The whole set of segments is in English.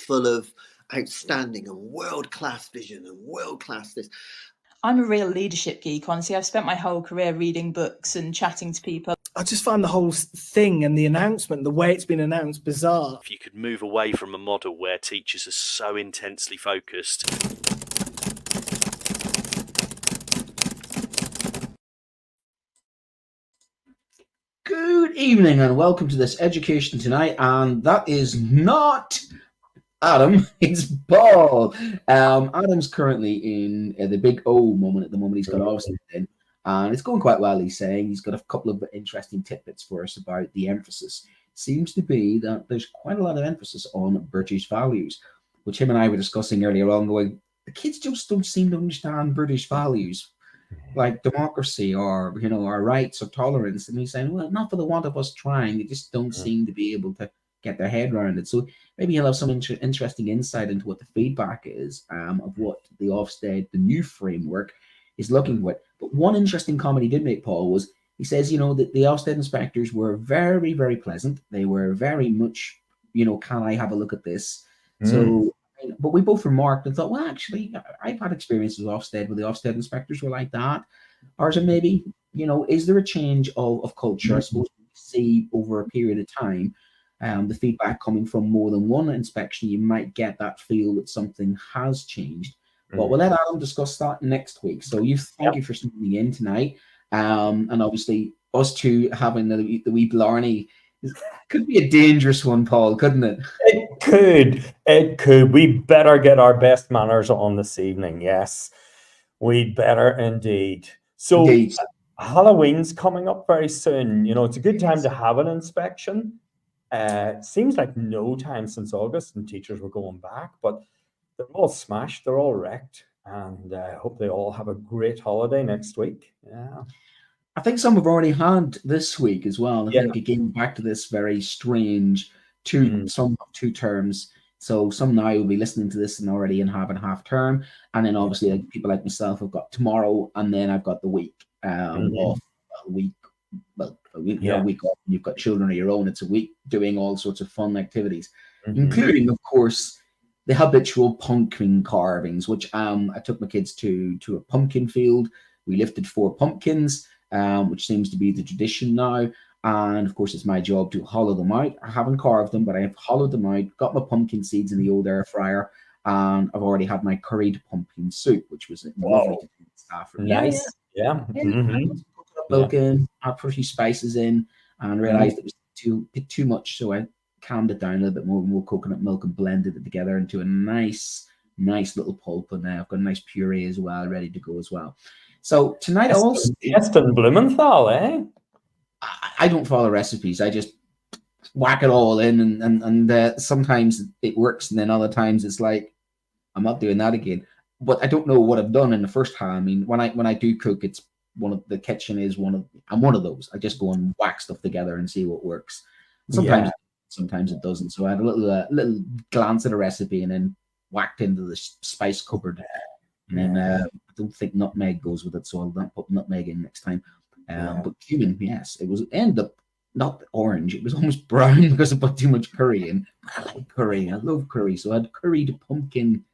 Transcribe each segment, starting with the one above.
full of outstanding and world-class vision and world-class this. I'm a real leadership geek, honestly. I've spent my whole career reading books and chatting to people. I just find the whole thing and the announcement, the way it's been announced, bizarre. If you could move away from a model where teachers are so intensely focused. Good evening and welcome to this Education Tonight, and that is not Adam, it's Paul. Adam's currently in the big O moment at the moment. He's got Austin in, and it's going quite well, he's saying. He's got a couple of interesting tidbits for us about the emphasis. Seems to be that there's quite a lot of emphasis on British values, which him and I were discussing earlier on, going, the kids just don't seem to understand British values, like democracy or, you know, our rights or tolerance. And he's saying, well, not for the want of us trying, they just don't seem to be able to get their head around it. So maybe he'll have some interesting insight into what the feedback is of what the Ofsted, the new framework, is looking for. But one interesting comment he did make, Paul, was he says, you know, that the Ofsted inspectors were very, very pleasant. They were very much, you know, can I have a look at this? So, but we both remarked and thought, well, actually, I've had experiences with Ofsted, where the Ofsted inspectors were like that. Or is it maybe, you know, is there a change of culture? I suppose we see over a period of time, the feedback coming from more than one inspection, you might get that feel that something has changed. But we'll let Adam discuss that next week. So thank you for tuning in tonight. And obviously, us two having the wee Blarney could be a dangerous one, Paul, couldn't it? It could. We better get our best manners on this evening. Yes, we better indeed. So Halloween's coming up very soon. You know, it's a good time to have an inspection. Seems like no time since August and teachers were going back, but they're all smashed, they're all wrecked, and I hope they all have a great holiday next week. Yeah. I think some have already had this week as well. I think again back to this very strange two terms. So some now will be listening to this and already in having half term, and then obviously like people like myself have got tomorrow, and then I've got the week off. A week off. You've got children of your own. It's a week doing all sorts of fun activities, including, of course, the habitual pumpkin carvings, which I took my kids to a pumpkin field. We lifted 4 pumpkins, which seems to be the tradition now. And of course, it's my job to hollow them out. I haven't carved them, but I have hollowed them out, got my pumpkin seeds in the old air fryer, and I've already had my curried pumpkin soup, which was lovely to do with staff. Nice. Milk in, add a few spices in, and realized it was too much, so I calmed it down a little bit more coconut milk and blended it together into a nice little pulp, and now I've got a nice puree as well, ready to go as well. So tonight also Eston Blumenthal, eh? I don't follow recipes. I just whack it all in, and sometimes it works, and then other times it's like I'm not doing that again. But I don't know what I've done in the first time. I mean, when I do cook, it's I'm one of those. I just go and whack stuff together and see what works. Sometimes it doesn't. So I had a little glance at a recipe and then whacked into the spice cupboard. And then I don't think nutmeg goes with it, so I'll not put nutmeg in next time. But cumin, yes, it ended up not orange. It was almost brown because I put too much curry in. I like curry. I love curry. So I had curried pumpkin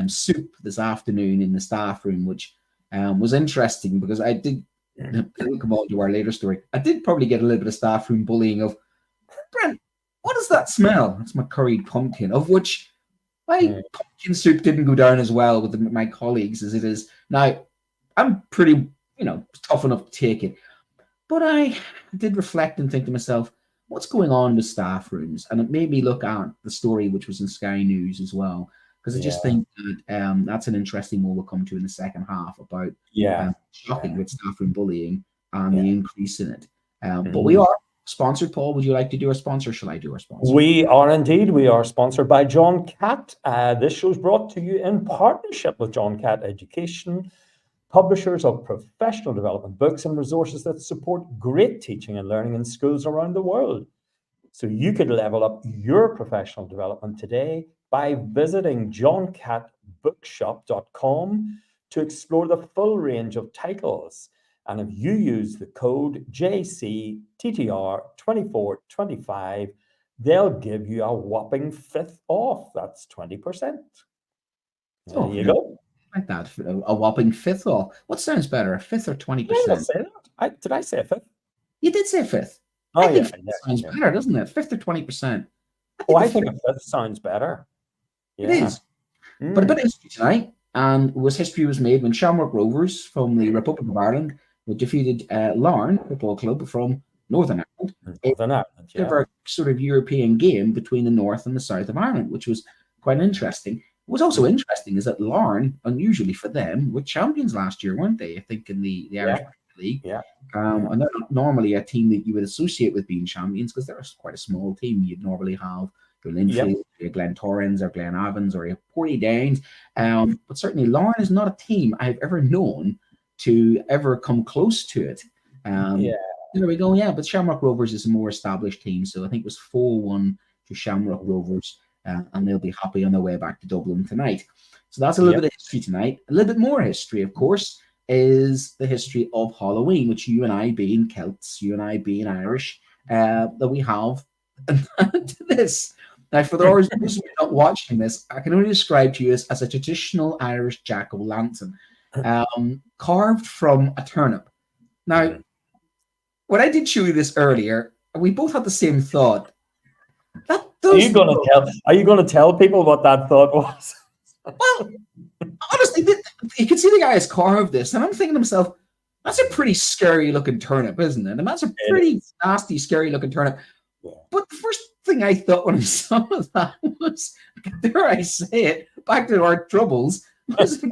soup this afternoon in the staff room, which was interesting because I did come on to our later story. I did probably get a little bit of staff room bullying of, Brent, what does that smell? That's my curried pumpkin, of which my pumpkin soup didn't go down as well with my colleagues as it is now. I'm pretty, tough enough to take it, but I did reflect and think to myself, what's going on with staff rooms? And it made me look at the story which was in Sky News as well, because I just think that that's an interesting one we'll come to in the second half about shocking with staff room bullying and the increase in it. But we are sponsored. Paul, would you like to do our sponsor? Shall I do our sponsor? We are indeed. We are sponsored by John Catt. This show is brought to you in partnership with John Catt Education, publishers of professional development books and resources that support great teaching and learning in schools around the world. So you could level up your professional development today by visiting johncattbookshop.com to explore the full range of titles. And if you use the code JCTTR2425, they'll give you a whopping fifth off. That's 20%. There Oh, you no, go. like that. A whopping fifth off. What sounds better, a fifth or Did I 20%? say that? Did I say a fifth? You did say fifth. Oh, I think yeah, fifth yeah, sounds yeah. better, doesn't it? Fifth or 20%. Oh, I think a fifth sounds better. It Yeah. is. But a bit of history tonight, and history was made when Shamrock Rovers from the Republic of Ireland defeated Larne Football Club from Northern Ireland. Northern Ireland, yeah. A sort of European game between the north and the south of Ireland, which was quite interesting. What was also interesting is that Larne, unusually for them, were champions last year, weren't they? I think in the Irish Premier League. Yeah. And they're not normally a team that you would associate with being champions because they're quite a small team. You'd normally have your Linfield, your Glen Torrens, or Glen Avans, or your Porty Downs. But certainly Larne is not a team I've ever known to ever come close to it. There we go. Yeah, but Shamrock Rovers is a more established team, so I think it was 4-1 to Shamrock Rovers, and they'll be happy on their way back to Dublin tonight. So that's a little bit of history tonight. A little bit more history, of course, is the history of Halloween, which you and I being Celts, you and I being Irish, that we have to this. Now, for those who are not watching this, I can only describe to you as a traditional Irish jack-o'-lantern, carved from a turnip. Now, when I did show you this earlier, we both had the same thought. Are you going to tell people what that thought was? Well, honestly, you can see the guy has carved this, and I'm thinking to myself, that's a pretty scary looking turnip, isn't it? And that's a pretty nasty, scary looking turnip. Yeah. But the first thing I thought when I saw that was, dare I say it, back to our troubles, was,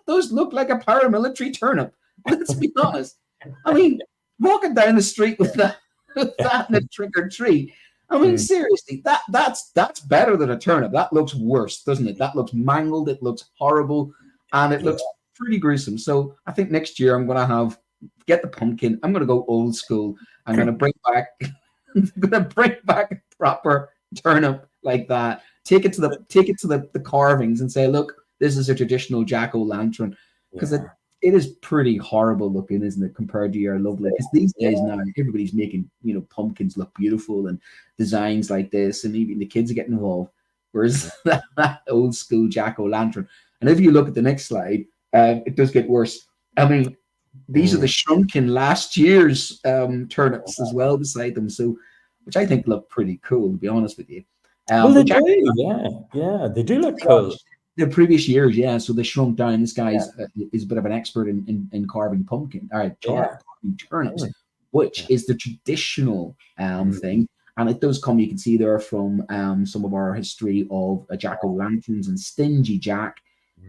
those look like a paramilitary turnip. Let's be honest. I mean, walking down the street with that in a trick or treat. I mean, seriously, that's better than a turnip. That looks worse, doesn't it? That looks mangled. It looks horrible, and it looks pretty gruesome. So I think next year I'm going to get the pumpkin. I'm going to go old school. I'm going to bring back a proper turnip like that. Take it to the carvings and say, look, this is a traditional jack-o'-lantern, because it is pretty horrible looking, isn't it, compared to your lovely? Because these days now, everybody's making pumpkins look beautiful and designs like this, and even the kids are getting involved. Whereas that old school jack-o'-lantern, and if you look at the next slide, it does get worse. I mean, these are the shrunken last year's turnips as well beside them, so which I think look pretty cool, to be honest with you. Well, they do, yeah, they do look cool. The previous years, so they shrunk down. This guy is a bit of an expert in carving carving turnips, which is the traditional thing. And it does come, you can see there from some of our history of jack-o'-lanterns and Stingy Jack,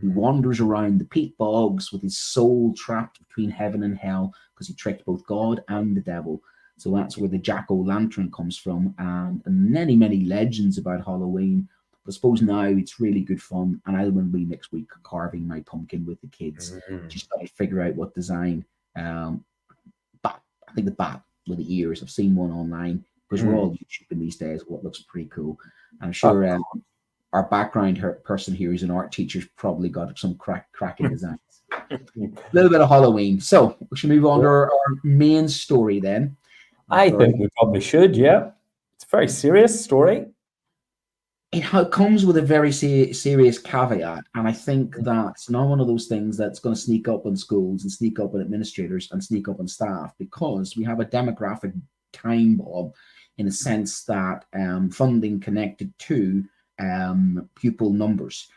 who wanders around the peat bogs with his soul trapped between heaven and hell because he tricked both God and the devil. So that's where the jack-o'-lantern comes from, and many, many legends about Halloween. I suppose now it's really good fun, and I will be next week carving my pumpkin with the kids. Just got to figure out what design. I think the bat with the ears. I've seen one online because we're all YouTubing these days. What looks pretty cool. I'm sure our background person here is an art teacher's probably got some cracking designs. A little bit of Halloween. So we should move on to our main story then. I think we probably should. Yeah, it's a very serious story. It comes with a very serious caveat, and I think that's not one of those things that's going to sneak up on schools and sneak up on administrators and sneak up on staff, because we have a demographic time bomb in a sense that funding connected to pupil numbers.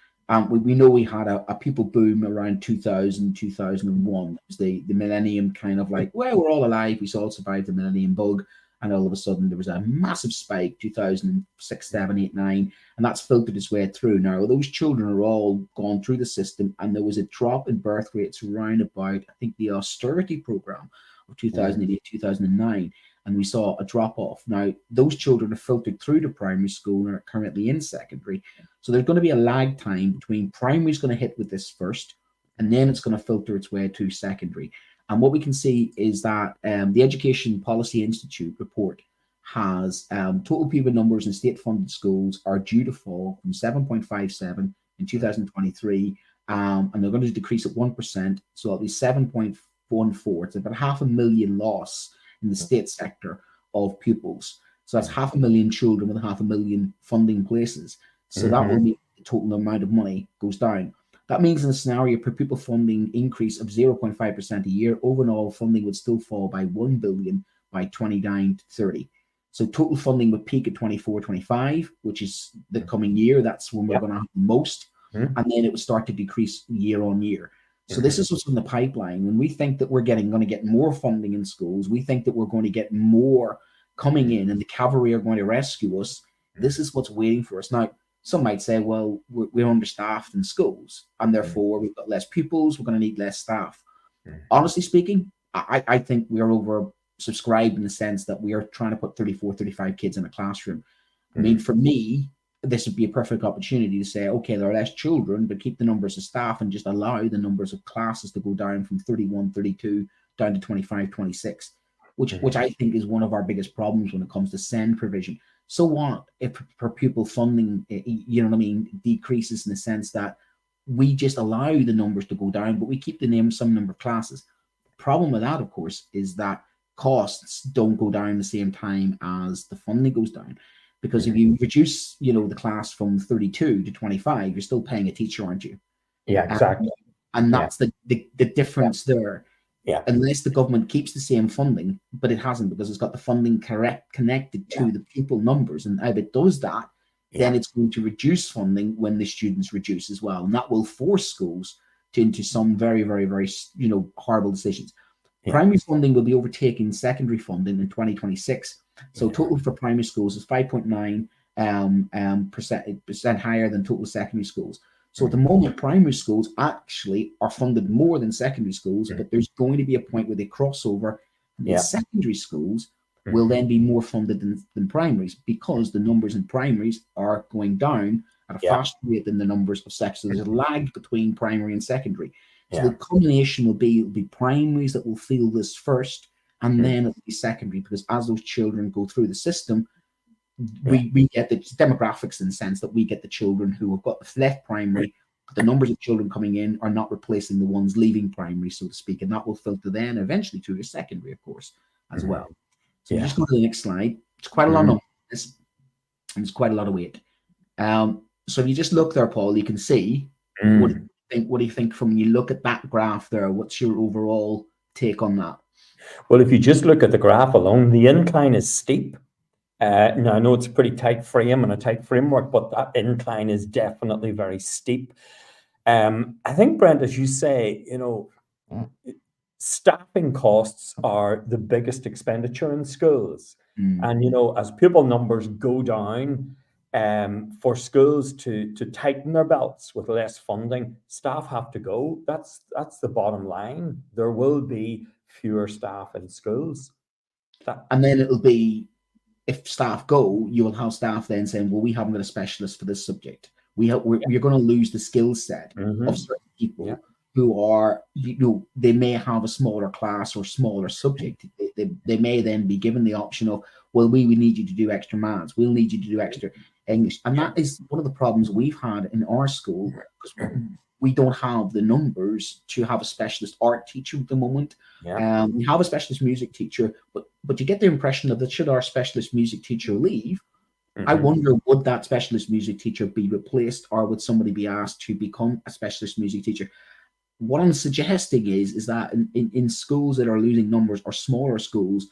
We know we had a pupil boom around 2000, 2001. It was the millennium kind of like, well, we're all alive. We all survived the millennium bug. And all of a sudden, there was a massive spike, 2006, 7, 8, 9, and that's filtered its way through. Now, those children are all gone through the system, and there was a drop in birth rates around about, I think, the austerity program of 2008, 2009, and we saw a drop-off. Now, those children are filtered through to primary school and are currently in secondary. So there's going to be a lag time between primary is going to hit with this first, and then it's going to filter its way to secondary. And what we can see is that the Education Policy Institute report has total pupil numbers in state-funded schools are due to fall from 7.57 in 2023, and they're going to decrease at 1%, so it'll be 7.14. It's about 500,000 loss in the state sector of pupils. So that's 500,000 children with 500,000 funding places. So that will mean the total amount of money goes down. That means in a scenario per pupil funding increase of 0.5% a year, overall funding would still fall by 1 billion by 29-30. So total funding would peak at 24-25, which is the coming year. That's when we're going to have the most. And then it would start to decrease year on year. So this is what's in the pipeline. When we think that we're going to get more funding in schools, we think that we're going to get more coming in and the cavalry are going to rescue us. This is what's waiting for us. Now, some might say, well, we're understaffed in schools and therefore we've got less pupils, we're going to need less staff. Honestly speaking, I think we are oversubscribed in the sense that we are trying to put 34, 35 kids in a classroom. I mean, for me, this would be a perfect opportunity to say, okay, there are less children, but keep the numbers of staff and just allow the numbers of classes to go down from 31, 32 down to 25, 26, which I think is one of our biggest problems when it comes to SEND provision. So what if per pupil funding, you know what I mean, decreases in the sense that we just allow the numbers to go down, but we keep some number of classes. The problem with that, of course, is that costs don't go down the same time as the funding goes down. Because if you reduce, the class from 32 to 25, you're still paying a teacher, aren't you? Yeah, exactly. And that's the difference there. Yeah. Unless the government keeps the same funding, but it hasn't because it's got the funding connected to the pupil numbers. And if it does that, then it's going to reduce funding when the students reduce as well. And that will force schools into some very, very, very, horrible decisions. Primary funding will be overtaking secondary funding in 2026. So total for primary schools is 5.9 percent higher than total secondary schools. So at the moment, primary schools actually are funded more than secondary schools, but there's going to be a point where they cross over, and the secondary schools will then be more funded than primaries because the numbers in primaries are going down at a faster rate than the numbers of secondary. So there's a lag between primary and secondary. So the combination will be primaries that will feel this first, and then it'll be secondary, because as those children go through the system, we get the demographics in the sense that we get the children who have got left primary, but the numbers of children coming in are not replacing the ones leaving primary, so to speak, and that will filter then eventually to your secondary, of course, as well. So just go to the next slide. It's quite a lot of numbers, and it's quite a lot of weight. So if you just look there, Paul, you can see what do you think from when you look at that graph there? What's your overall take on that? Well, if you just look at the graph alone, the incline is steep. Now, I know it's a pretty tight frame and a tight framework, but that incline is definitely very steep. I think, Brent, as you say, staffing costs are the biggest expenditure in schools. And, as pupil numbers go down, for schools to tighten their belts with less funding, staff have to go. That's the bottom line. There will be fewer staff in schools. And then it'll be, if staff go, you will have staff then saying, well, we haven't got a specialist for this subject. You're going to lose the skill set of certain people who are, they may have a smaller class or smaller subject. They may then be given the option of, well, we need you to do extra maths. We'll need you to do extra English. And that is one of the problems we've had in our school, because we don't have the numbers to have a specialist art teacher at the moment. We have a specialist music teacher, but you get the impression that should our specialist music teacher leave, I wonder, would that specialist music teacher be replaced, or would somebody be asked to become a specialist music teacher? What I'm suggesting is that in schools that are losing numbers or smaller schools,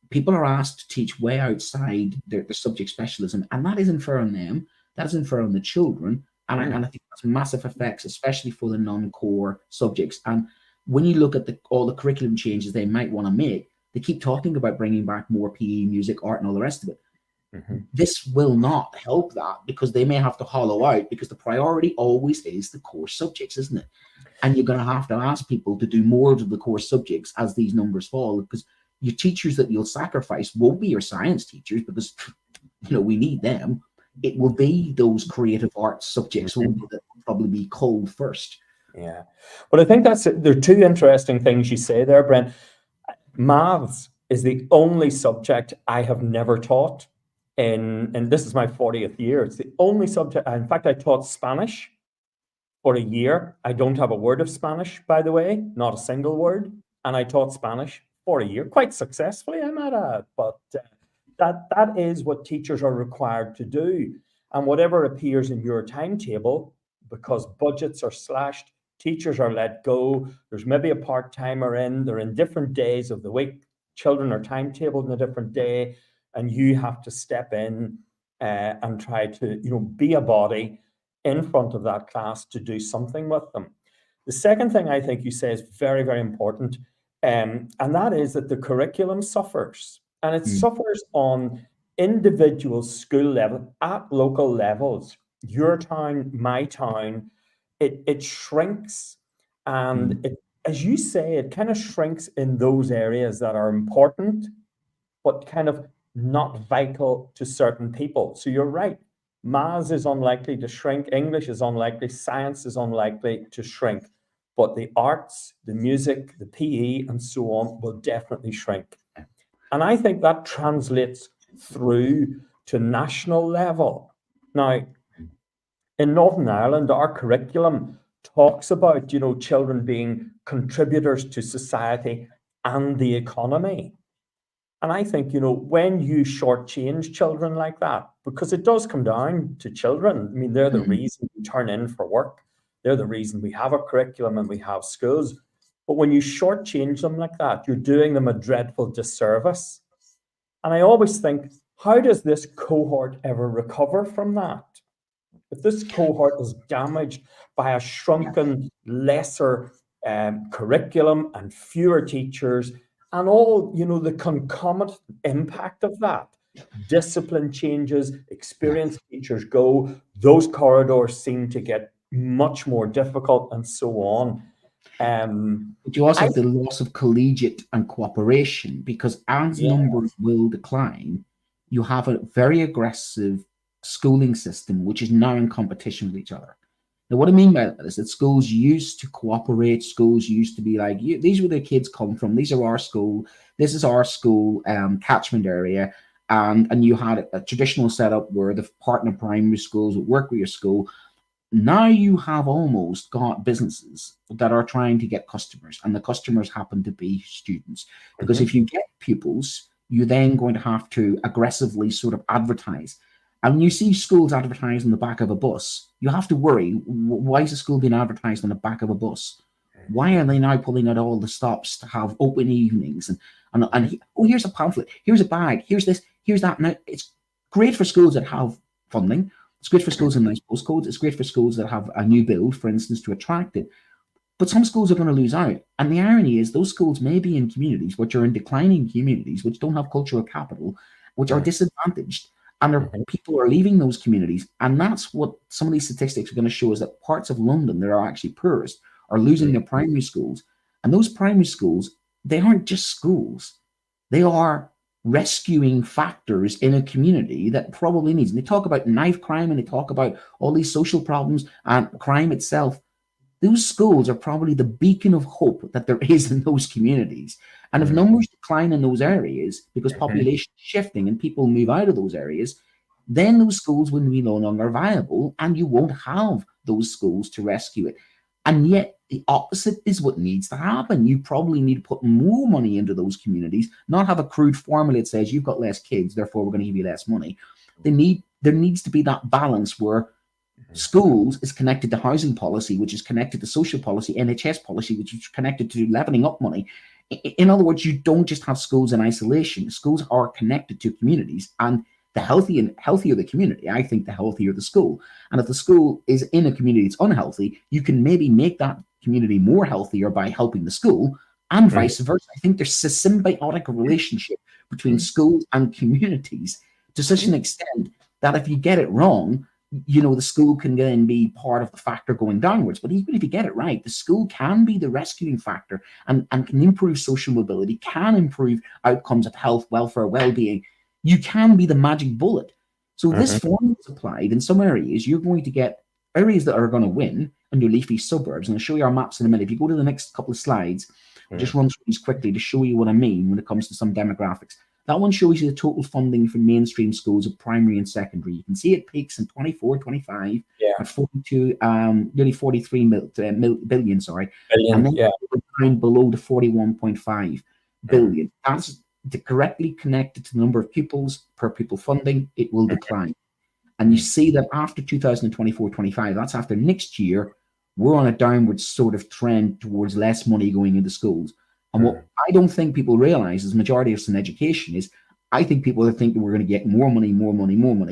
people are asked to teach way outside their subject specialism, and that isn't fair on them. That isn't fair on the children. And I think that's massive effects, especially for the non-core subjects. And when you look at all the curriculum changes they might want to make, they keep talking about bringing back more PE, music, art, and all the rest of it. This will not help that, because they may have to hollow out, because the priority always is the core subjects, isn't it? And you're going to have to ask people to do more of the core subjects as these numbers fall, because your teachers that you'll sacrifice won't be your science teachers, because we need them. It will be those creative arts subjects that will probably be culled first. Yeah. Well, I think there are two interesting things you say there, Brent. Maths is the only subject I have never taught and this is my 40th year. It's the only subject. In fact, I taught Spanish for a year. I don't have a word of Spanish, by the way, not a single word. And I taught Spanish for a year, quite successfully, I might add. But that is what teachers are required to do. And whatever appears in your timetable, because budgets are slashed, teachers are let go, there's maybe a part-timer in, they're in different days of the week, children are timetabled in a different day, and you have to step in and try to, be a body in front of that class to do something with them. The second thing I think you say is very, very important, and that is that the curriculum suffers, and it suffers on individual school level, at local levels, your town, my town. It shrinks, and it, as you say, it kind of shrinks in those areas that are important, but kind of not vital to certain people. So you're right. Maths is unlikely to shrink. English is unlikely. Science is unlikely to shrink. But the arts, the music, the PE, and so on will definitely shrink. And I think that translates through to national level. Now, in Northern Ireland, our curriculum talks about, children being contributors to society and the economy. And I think, when you shortchange children like that, because it does come down to children. I mean, they're the reason we turn in for work. They're the reason we have a curriculum and we have schools. But when you shortchange them like that, you're doing them a dreadful disservice. And I always think, how does this cohort ever recover from that? If this cohort is damaged by a shrunken, lesser curriculum and fewer teachers, and all, the concomitant impact of that, discipline changes, experienced teachers go, those corridors seem to get much more difficult, and so on. But you also have the loss of collegiate and cooperation, because as numbers will decline, you have a very aggressive schooling system which is now in competition with each other. Now, what I mean by that is that schools used to cooperate. Schools used to be like, these are where the kids come from. These are our school. This is our school catchment area. And you had a traditional setup where the partner primary schools would work with your school. Now you have almost got businesses that are trying to get customers, and the customers happen to be students. Because if you get pupils, you're then going to have to aggressively sort of advertise. And when you see schools advertised on the back of a bus, you have to worry, why is the school being advertised on the back of a bus? Why are they now pulling out all the stops to have open evenings? And here's a pamphlet, here's a bag, here's this, here's that. Now, it's great for schools that have funding. It's great for schools in nice postcodes. It's great for schools that have a new build, for instance, to attract it. But some schools are going to lose out. And the irony is those schools may be in communities which are in declining communities, which don't have cultural capital, which are disadvantaged. And people are leaving those communities. And that's what some of these statistics are going to show, is that parts of London that are actually poorest are losing their primary schools. And those primary schools, they aren't just schools. They are rescuing factors in a community that probably needs. And they talk about knife crime, and they talk about all these social problems and crime itself. Those schools are probably the beacon of hope that there is in those communities. And if numbers decline in those areas because population is shifting and people move out of those areas, then those schools will be no longer viable, and you won't have those schools to rescue it. And yet the opposite is what needs to happen. You probably need to put more money into those communities, not have a crude formula that says you've got less kids, therefore we're going to give you less money. There needs to be that balance where schools is connected to housing policy, which is connected to social policy, NHS policy, which is connected to levelling up money. In other words, you don't just have schools in isolation. Schools are connected to communities, and the healthier the community, I think the healthier the school. And if the school is in a community that's unhealthy, you can maybe make that community more healthier by helping the school, and vice versa. I think there's a symbiotic relationship between schools and communities to such an extent that if you get it wrong, the school can then be part of the factor going downwards. But even if you get it right, the school can be the rescuing factor and can improve social mobility, can improve outcomes of health, welfare, well-being. You can be the magic bullet. So this formula is applied in some areas. You're going to get areas that are going to win in your leafy suburbs. And I'll show you our maps in a minute. If you go to the next couple of slides, I'll just run through these quickly to show you what I mean when it comes to some demographics. That one shows you the total funding for mainstream schools of primary and secondary. You can see it peaks in 24, 25, at 42, nearly 43 billion, sorry. And then down below the 41.5 billion. directly connected to the number of pupils per pupil funding, it will decline. And you see that after 2024-25, that's after next year, we're on a downward sort of trend towards less money going into schools. And what I don't think people realize, as majority of us in education, is I think people are thinking we're going to get more money,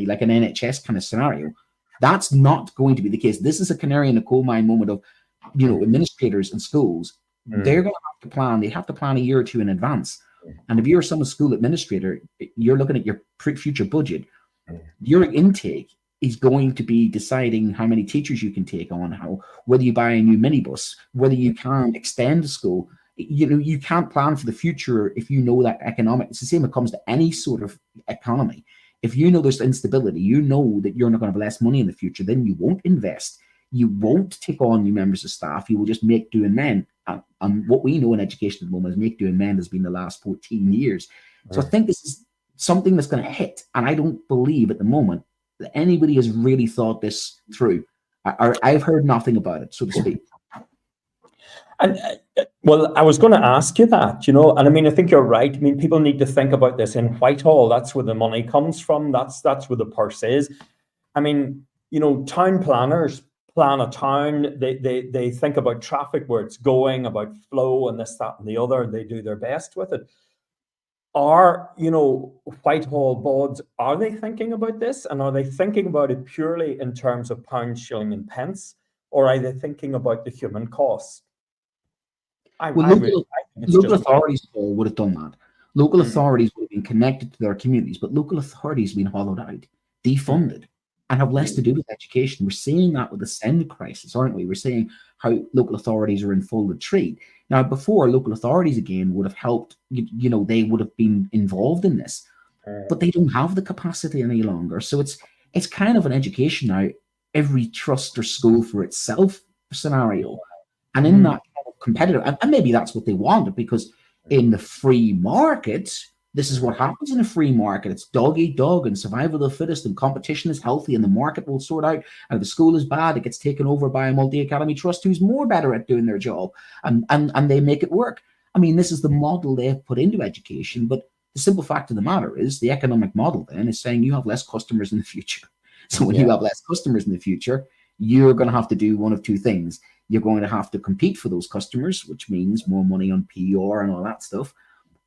like an NHS kind of scenario. That's not going to be the case. This is a canary in the coal mine moment of, administrators in schools. They're going to have to plan. They have to plan a year or two in advance. And if you're some school administrator, you're looking at your future budget. Your intake is going to be deciding how many teachers you can take on, whether you buy a new minibus, whether you can extend the school. You can't plan for the future if you know that economic. It's the same when it comes to any sort of economy. If you know there's instability, you know that you're not going to have less money in the future, then you won't invest. You won't take on new members of staff. You will just make do and mend. And what we know in education at the moment is make do and mend has been the last 14 years. So I think this is something that's going to hit. And I don't believe at the moment that anybody has really thought this through. I've heard nothing about it, so to speak. And well, I was going to ask you that, and I mean, I think you're right. I mean, people need to think about this in Whitehall. That's where the money comes from. That's where the purse is. I mean, town planners plan a town. They think about traffic, where it's going, about flow and this, that, and the other. They do their best with it. Are, Whitehall boards, are they thinking about this? And are they thinking about it purely in terms of pound, shilling, and pence? Or are they thinking about the human cost? Local authorities would have done that. Local authorities would have been connected to their communities, but local authorities have been hollowed out, defunded, and have less to do with education. We're seeing that with the SEND crisis, aren't we? We're seeing how local authorities are in full retreat. Now, before, local authorities, again, would have helped, they would have been involved in this, but they don't have the capacity any longer. So it's kind of an education now, every trust or school for itself scenario. And in that kind of competitive, and maybe that's what they wanted, because in the free market, this is what happens in a free market. It's dog eat dog and survival of the fittest, and competition is healthy and the market will sort out. And if the school is bad, it gets taken over by a multi-academy trust who's more better at doing their job, and they make it work. I mean, this is the model they have put into education, but the simple fact of the matter is the economic model then is saying you have less customers in the future. So when you have less customers in the future, you're going to have to do one of two things. You're going to have to compete for those customers, which means more money on PR and all that stuff.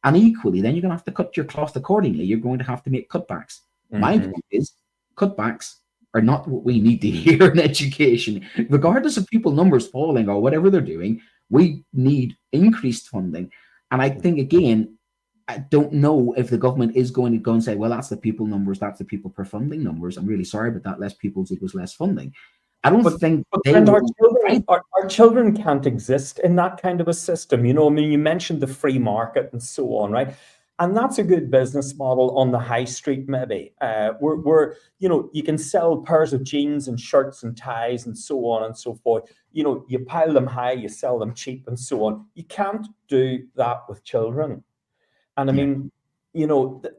And equally, then you're going to have to cut your cloth accordingly. You're going to have to make cutbacks. My point is, cutbacks are not what we need to hear in education. Regardless of pupil numbers falling or whatever they're doing, we need increased funding. And I think, again, I don't know if the government is going to go and say, well, that's the pupil numbers, that's the pupil per funding numbers. I'm really sorry, but that less pupils equals less funding. I don't think our children can't exist in that kind of a system. I mean, you mentioned the free market and so on, right? And that's a good business model on the high street, maybe. You can sell pairs of jeans and shirts and ties and so on and so forth. You pile them high, you sell them cheap and so on. You can't do that with children. And I mean,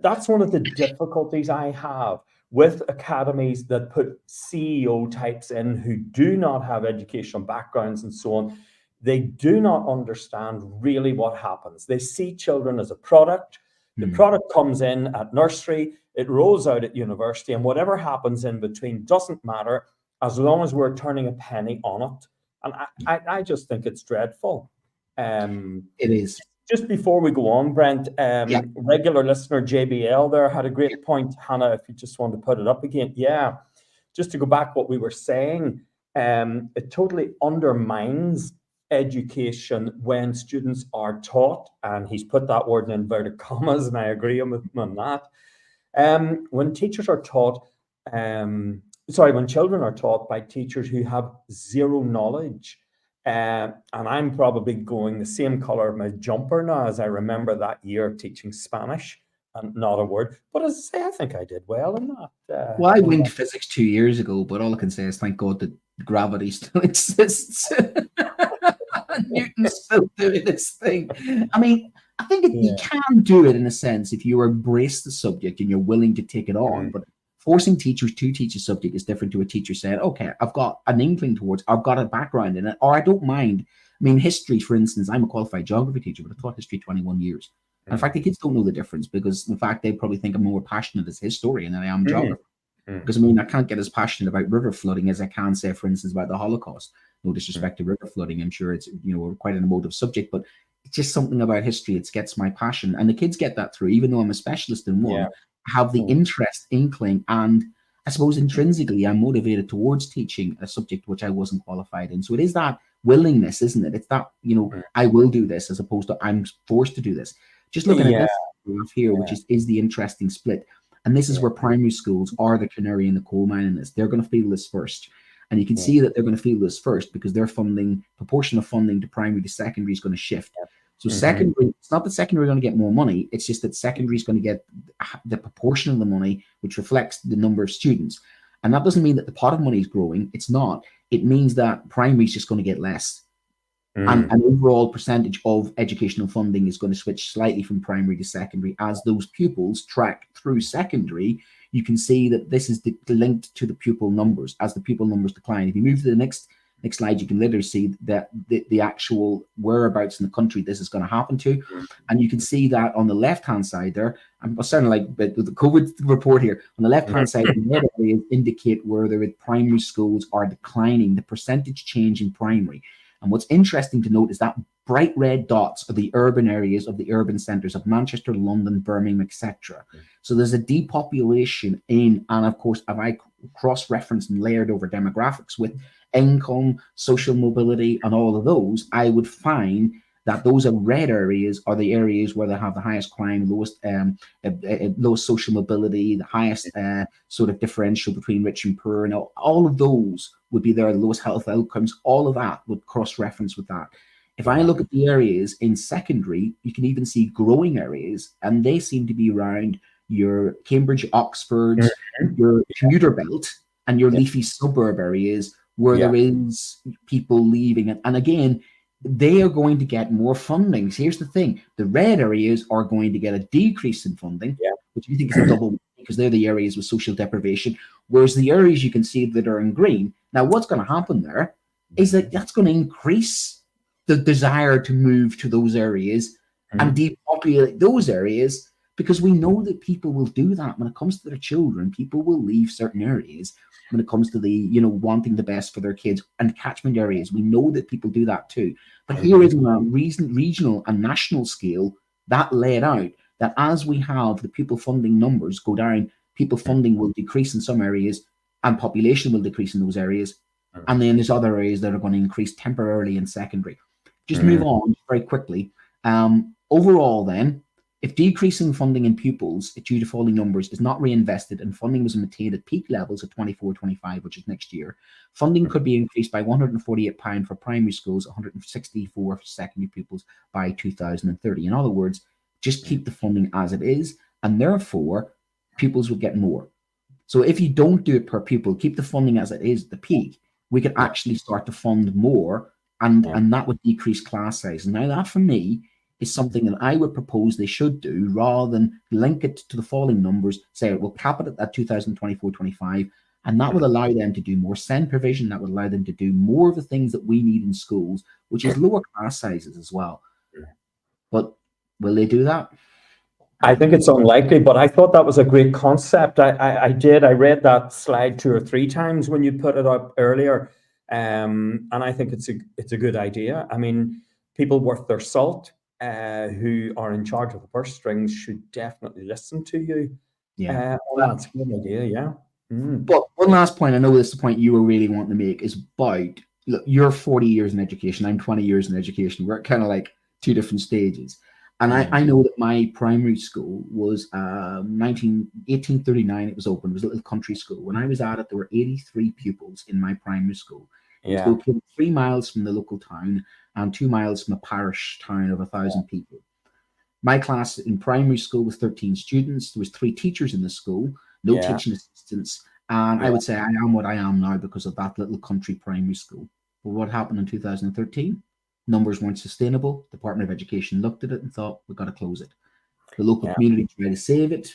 that's one of the difficulties I have with academies that put CEO types in who do not have educational backgrounds and so on. They do not understand really what happens. They see children as a product. The product comes in at nursery, it rolls out at university, and whatever happens in between doesn't matter as long as we're turning a penny on it. And I just think it's dreadful. It is. Just before we go on, Brent, regular listener JBL there had a great point. Hannah, if you just want to put it up again. Yeah, just to go back what we were saying, it totally undermines education when students are taught, and he's put that word in inverted commas, and I agree with him on that. When teachers are taught, when children are taught by teachers who have zero knowledge, and I'm probably going the same color of my jumper now as I remember that year of teaching Spanish, and not a word. But as I say, I think I did well in that. Well, I winged physics 2 years ago, but all I can say is thank God that gravity still exists. Newton's still doing this thing. I mean, I think you can do it in a sense if you embrace the subject and you're willing to take it on, but forcing teachers to teach a subject is different to a teacher saying, okay, I've got an inkling towards, I've got a background in it, or I don't mind. I mean, history, for instance, I'm a qualified geography teacher, but I taught history 21 years. And in fact, the kids don't know the difference because, in fact, they probably think I'm more passionate as historian than I am geography. Because, I mean, I can't get as passionate about river flooding as I can say, for instance, about the Holocaust. No disrespect to river flooding. I'm sure it's, you know, quite an emotive subject, but it's just something about history. It gets my passion. And the kids get that through, even though I'm a specialist in one, I have the interest, inkling, and I suppose intrinsically I'm motivated towards teaching a subject which I wasn't qualified in. So it is that willingness, isn't it? It's that, you know, I will do this as opposed to I'm forced to do this. Just looking at this graph here, which is the interesting split. And this is where primary schools are the canary in the coal mine in this. They're going to feel this first. And you can see that they're going to feel this first because their funding, proportion of funding to primary to secondary is going to shift. So secondary, it's not that secondary are going to get more money. It's just that secondary is going to get the proportion of the money, which reflects the number of students. And that doesn't mean that the pot of money is growing. It's not. It means that primary is just going to get less. And an overall percentage of educational funding is going to switch slightly from primary to secondary as those pupils track through secondary. You can see that this is linked to the pupil numbers as the pupil numbers decline. If you move to the next slide, you can literally see that the actual whereabouts in the country this is going to happen to. And you can see that on the left-hand side there, I'm sounding like the COVID report here. On the left-hand side, the red areas indicate where the primary schools are declining, the percentage change in primary. And what's interesting to note is that bright red dots are the urban areas of the urban centres of Manchester, London, Birmingham, etc. So there's a depopulation in, and of course, if I cross-referenced and layered over demographics with income, social mobility, and all of those, I would find that those are red areas are the areas where they have the highest crime, lowest social mobility, the highest sort of differential between rich and poor, and all of those would be there, the lowest health outcomes. All of that would cross-reference with that. If I look at the areas in secondary, you can even see growing areas, and they seem to be around your Cambridge, Oxford, your commuter belt, and your leafy suburb areas where there is people leaving. And again, they are going to get more funding. So here's the thing. The red areas are going to get a decrease in funding, which you think is a double because they're the areas with social deprivation. Whereas the areas you can see that are in green, now what's going to happen there is that that's going to increase the desire to move to those areas and depopulate those areas, because we know that people will do that when it comes to their children. People will leave certain areas when it comes to the, you know, wanting the best for their kids and catchment areas. We know that people do that too. But here is on a regional and national scale that laid out that as we have the pupil funding numbers go down, pupil funding will decrease in some areas and population will decrease in those areas. And then there's other areas that are going to increase temporarily in secondary. Just move on very quickly. Overall then, if decreasing funding in pupils due to falling numbers is not reinvested and funding was maintained at peak levels of 24-25, which is next year, funding could be increased by £148 for primary schools, 164 for secondary pupils by 2030. In other words, just keep the funding as it is, and therefore pupils will get more. So if you don't do it per pupil, keep the funding as it is at the peak, we could actually start to fund more, and that would decrease class size. Now that for me is something that I would propose they should do, rather than link it to the falling numbers, say we'll cap it at 2024-25, and that would allow them to do more SEND provision, that would allow them to do more of the things that we need in schools, which is lower class sizes as well. But will they do that? I think it's unlikely, but I thought that was a great concept. I read that slide 2 or 3 times when you put it up earlier, and I think it's a good idea. I mean, people worth their salt who are in charge of the purse strings should definitely listen to you. That's a good idea. But one last point, I know this is the point you were really wanting to make, is about, look, you're 40 years in education, I'm 20 years in education. We're kind of like 2 different stages. And I know that my primary school was 1839, it was open. It was a little country school. When I was at it, there were 83 pupils in my primary school. It was located 3 miles from the local town and 2 miles from a parish town of 1,000 people. My class in primary school was 13 students. There was 3 teachers in the school, no teaching assistants. And I would say I am what I am now because of that little country primary school. But what happened in 2013? Numbers weren't sustainable. The Department of Education looked at it and thought, we've got to close it. The local community tried to save it.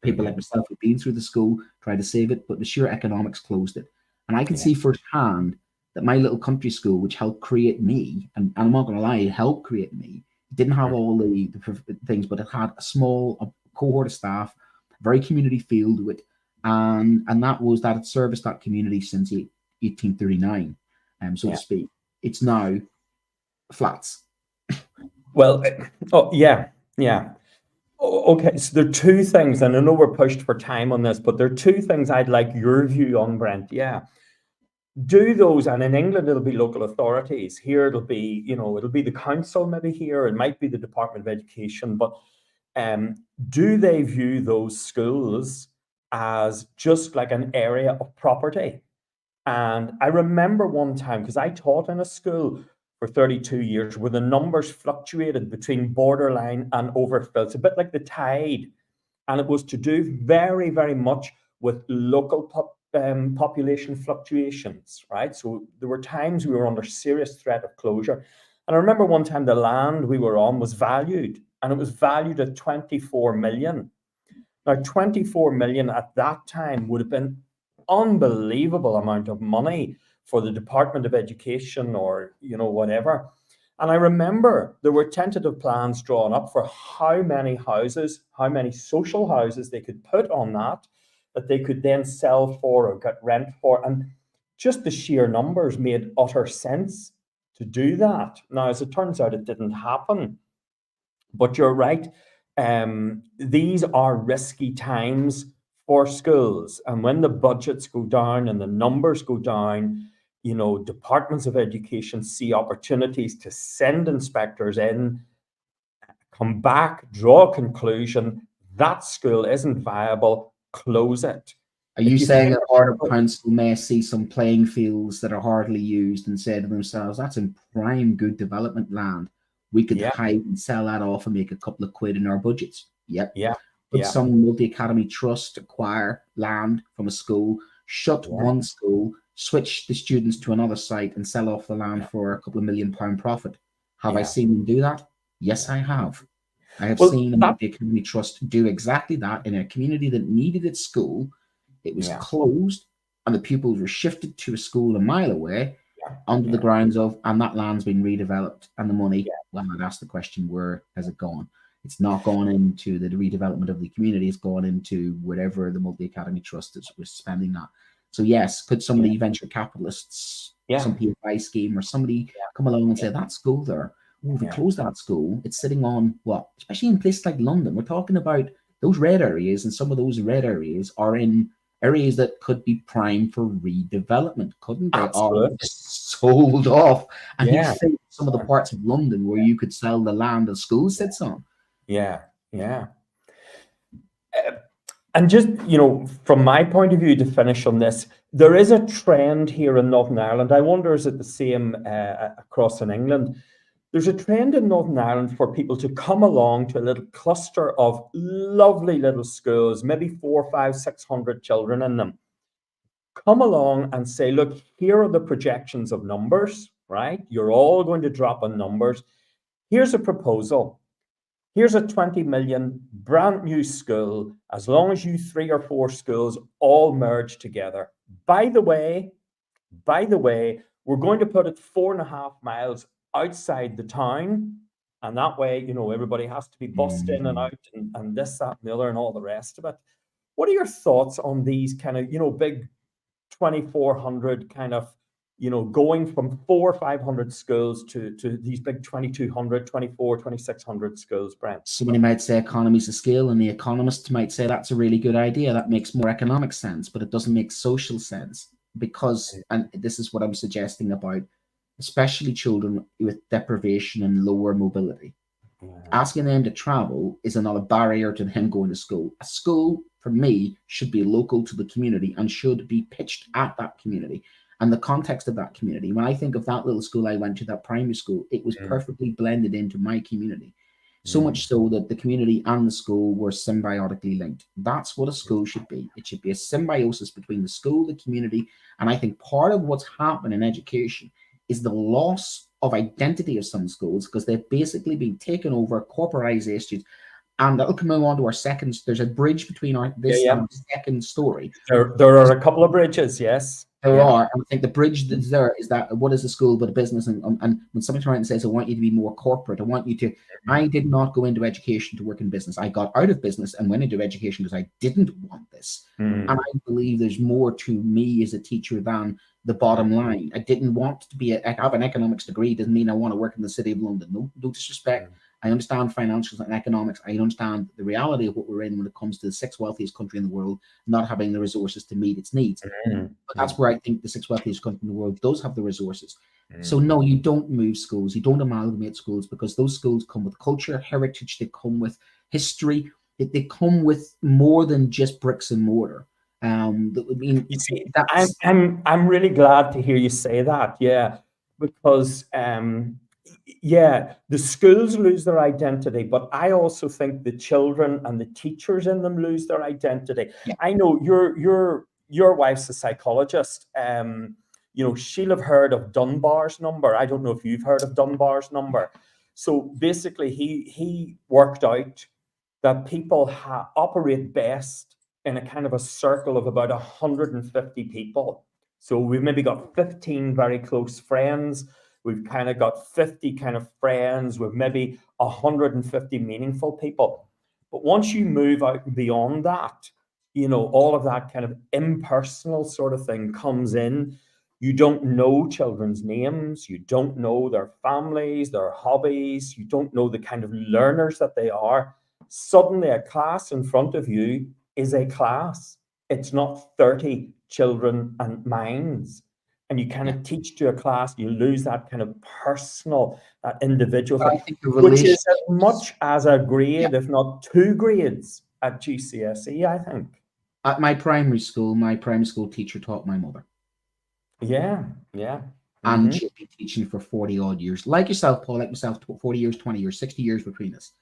People like myself who've been through the school tried to save it, but the sheer economics closed it. And I can see firsthand that my little country school, which helped create me, and I'm not going to lie, it helped create me, Didn't have all the things, but it had a small cohort of staff, very community feel to it, and that was that it serviced that community since 1839, so to speak. It's now flats. Well, okay, so there are two things, and I know we're pushed for time on this, but there are two things I'd like your view on, Brent. Yeah. Do those, and in England it'll be local authorities. Here it'll be, it'll be the council maybe here, it might be the Department of Education, but do they view those schools as just like an area of property? And I remember one time, because I taught in a school for 32 years where the numbers fluctuated between borderline and overfill. It's a bit like the tide. And it was to do very, very much with local population fluctuations, right? So there were times we were under serious threat of closure. And I remember one time the land we were on was valued, and it was valued at 24 million. Now, 24 million at that time would have been unbelievable amount of money for the Department of Education or, whatever. And I remember there were tentative plans drawn up for how many houses, how many social houses they could put on that they could then sell for or get rent for. And just the sheer numbers made utter sense to do that. Now, as it turns out, it didn't happen. But you're right. These are risky times for schools. And when the budgets go down and the numbers go down, departments of education see opportunities to send inspectors in, come back, draw a conclusion, that school isn't viable, close it. Are you saying that Ardham Council may see some playing fields that are hardly used and say to themselves, that's in prime good development land, we could hide and sell that off and make a couple of quid in our budgets? But some multi-academy trust acquire land from a school, shut one school, switch the students to another site and sell off the land for a couple of £1 million profit. Have I seen them do that? Yes, I have. I have seen a multi-academy trust do exactly that in a community that needed its school. It was closed and the pupils were shifted to a school a mile away under the grounds of, and that land's been redeveloped, and the money, well, I'd ask the question, where has it gone? It's not gone into the redevelopment of the community, it's gone into wherever the multi-academy trust was spending that. So yes, could somebody, venture capitalists, some PFI scheme or somebody come along and say, that school there, if we close that school, it's sitting on what? Especially in places like London, we're talking about those red areas, and some of those red areas are in areas that could be prime for redevelopment, couldn't they? Or sold off. And you think some of the parts of London where you could sell the land the school sits on. And just, from my point of view, to finish on this, there is a trend here in Northern Ireland. I wonder, is it the same across in England? There's a trend in Northern Ireland for people to come along to a little cluster of lovely little schools, maybe 400, 500, 600 children in them. Come along and say, look, here are the projections of numbers, right? You're all going to drop on numbers. Here's a proposal. Here's a 20 million brand new school, as long as you 3 or 4 schools all merge together. By the way, we're going to put it 4.5 miles outside the town, and that way, everybody has to be bussed in and out and this, that, and the other, and all the rest of it. What are your thoughts on these kind of, big 2,400 kind of, going from 400 or 500 schools to these big 2,200, 2,400, 2,600 schools, Brent? Somebody might say economies of scale, and the economist might say that's a really good idea. That makes more economic sense, but it doesn't make social sense because, and this is what I'm suggesting about, especially children with deprivation and lower mobility. Asking them to travel is another barrier to them going to school. A school, for me, should be local to the community and should be pitched at that community and the context of that community. When I think of that little school I went to, that primary school, it was perfectly blended into my community. So much so that the community and the school were symbiotically linked. That's what a school should be. It should be a symbiosis between the school, the community, and I think part of what's happened in education is the loss of identity of some schools because they've basically been taken over, corporatization, and that'll come on to our second. There's a bridge between this and the second story. There are a couple of bridges, yes. There are, and I think the bridge that's there is that what is a school but a business, and when somebody turns around and says, I want you to be more corporate, I want you to, I did not go into education to work in business. I got out of business and went into education because I didn't want this. And I believe there's more to me as a teacher than the bottom line. I didn't want to be, I have an economics degree, doesn't mean I want to work in the City of London. No disrespect. I understand financials and economics. I understand the reality of what we're in when it comes to the sixth wealthiest country in the world not having the resources to meet its needs. But that's where I think the sixth wealthiest country in the world does have the resources. So no, you don't move schools. You don't amalgamate schools, because those schools come with culture, heritage. They come with history. They come with more than just bricks and mortar. I mean, you see, I'm really glad to hear you say that. Yeah, because yeah, the schools lose their identity, but I also think the children and the teachers in them lose their identity. Yeah. I know your wife's a psychologist. You know, she'll have heard of Dunbar's number. I don't know if you've heard of Dunbar's number. So basically, he worked out that people operate best in a kind of a circle of about 150 people. So we've maybe got 15 very close friends. We've kind of got 50 kind of friends with maybe 150 meaningful people. But once you move out beyond that, you know, all of that kind of impersonal sort of thing comes in. You don't know children's names. You don't know their families, their hobbies. You don't know the kind of learners that they are. Suddenly a class in front of you is a class. It's not 30 children and minds. And you kind of teach to a class, you lose that kind of personal, that individual thing, which is as much as a grade, if not 2 grades at GCSE, I think. At my primary school teacher taught my mother. Yeah. And she'd been teaching for 40 odd years. Like yourself, Paul, like myself, 40 years, 20 years, 60 years between us.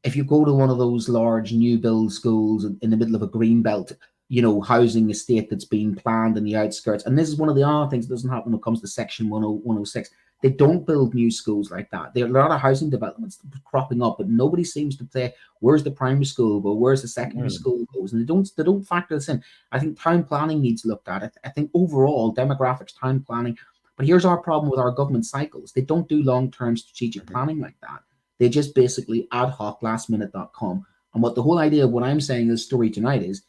If you go to one of those large new build schools in the middle of a green belt, you know, housing estate that's being planned in the outskirts. And this is one of the other things that doesn't happen when it comes to Section 106. They don't build new schools like that. There are a lot of housing developments cropping up, but nobody seems to say, where's the primary school go? Where's the secondary school goes? And they don't factor this in. I think town planning needs looked at. I think overall demographics, town planning. But here's our problem with our government cycles. They don't do long-term strategic planning like that. They just basically ad hoc lastminute.com. And what the whole idea of what I'm saying in this story tonight is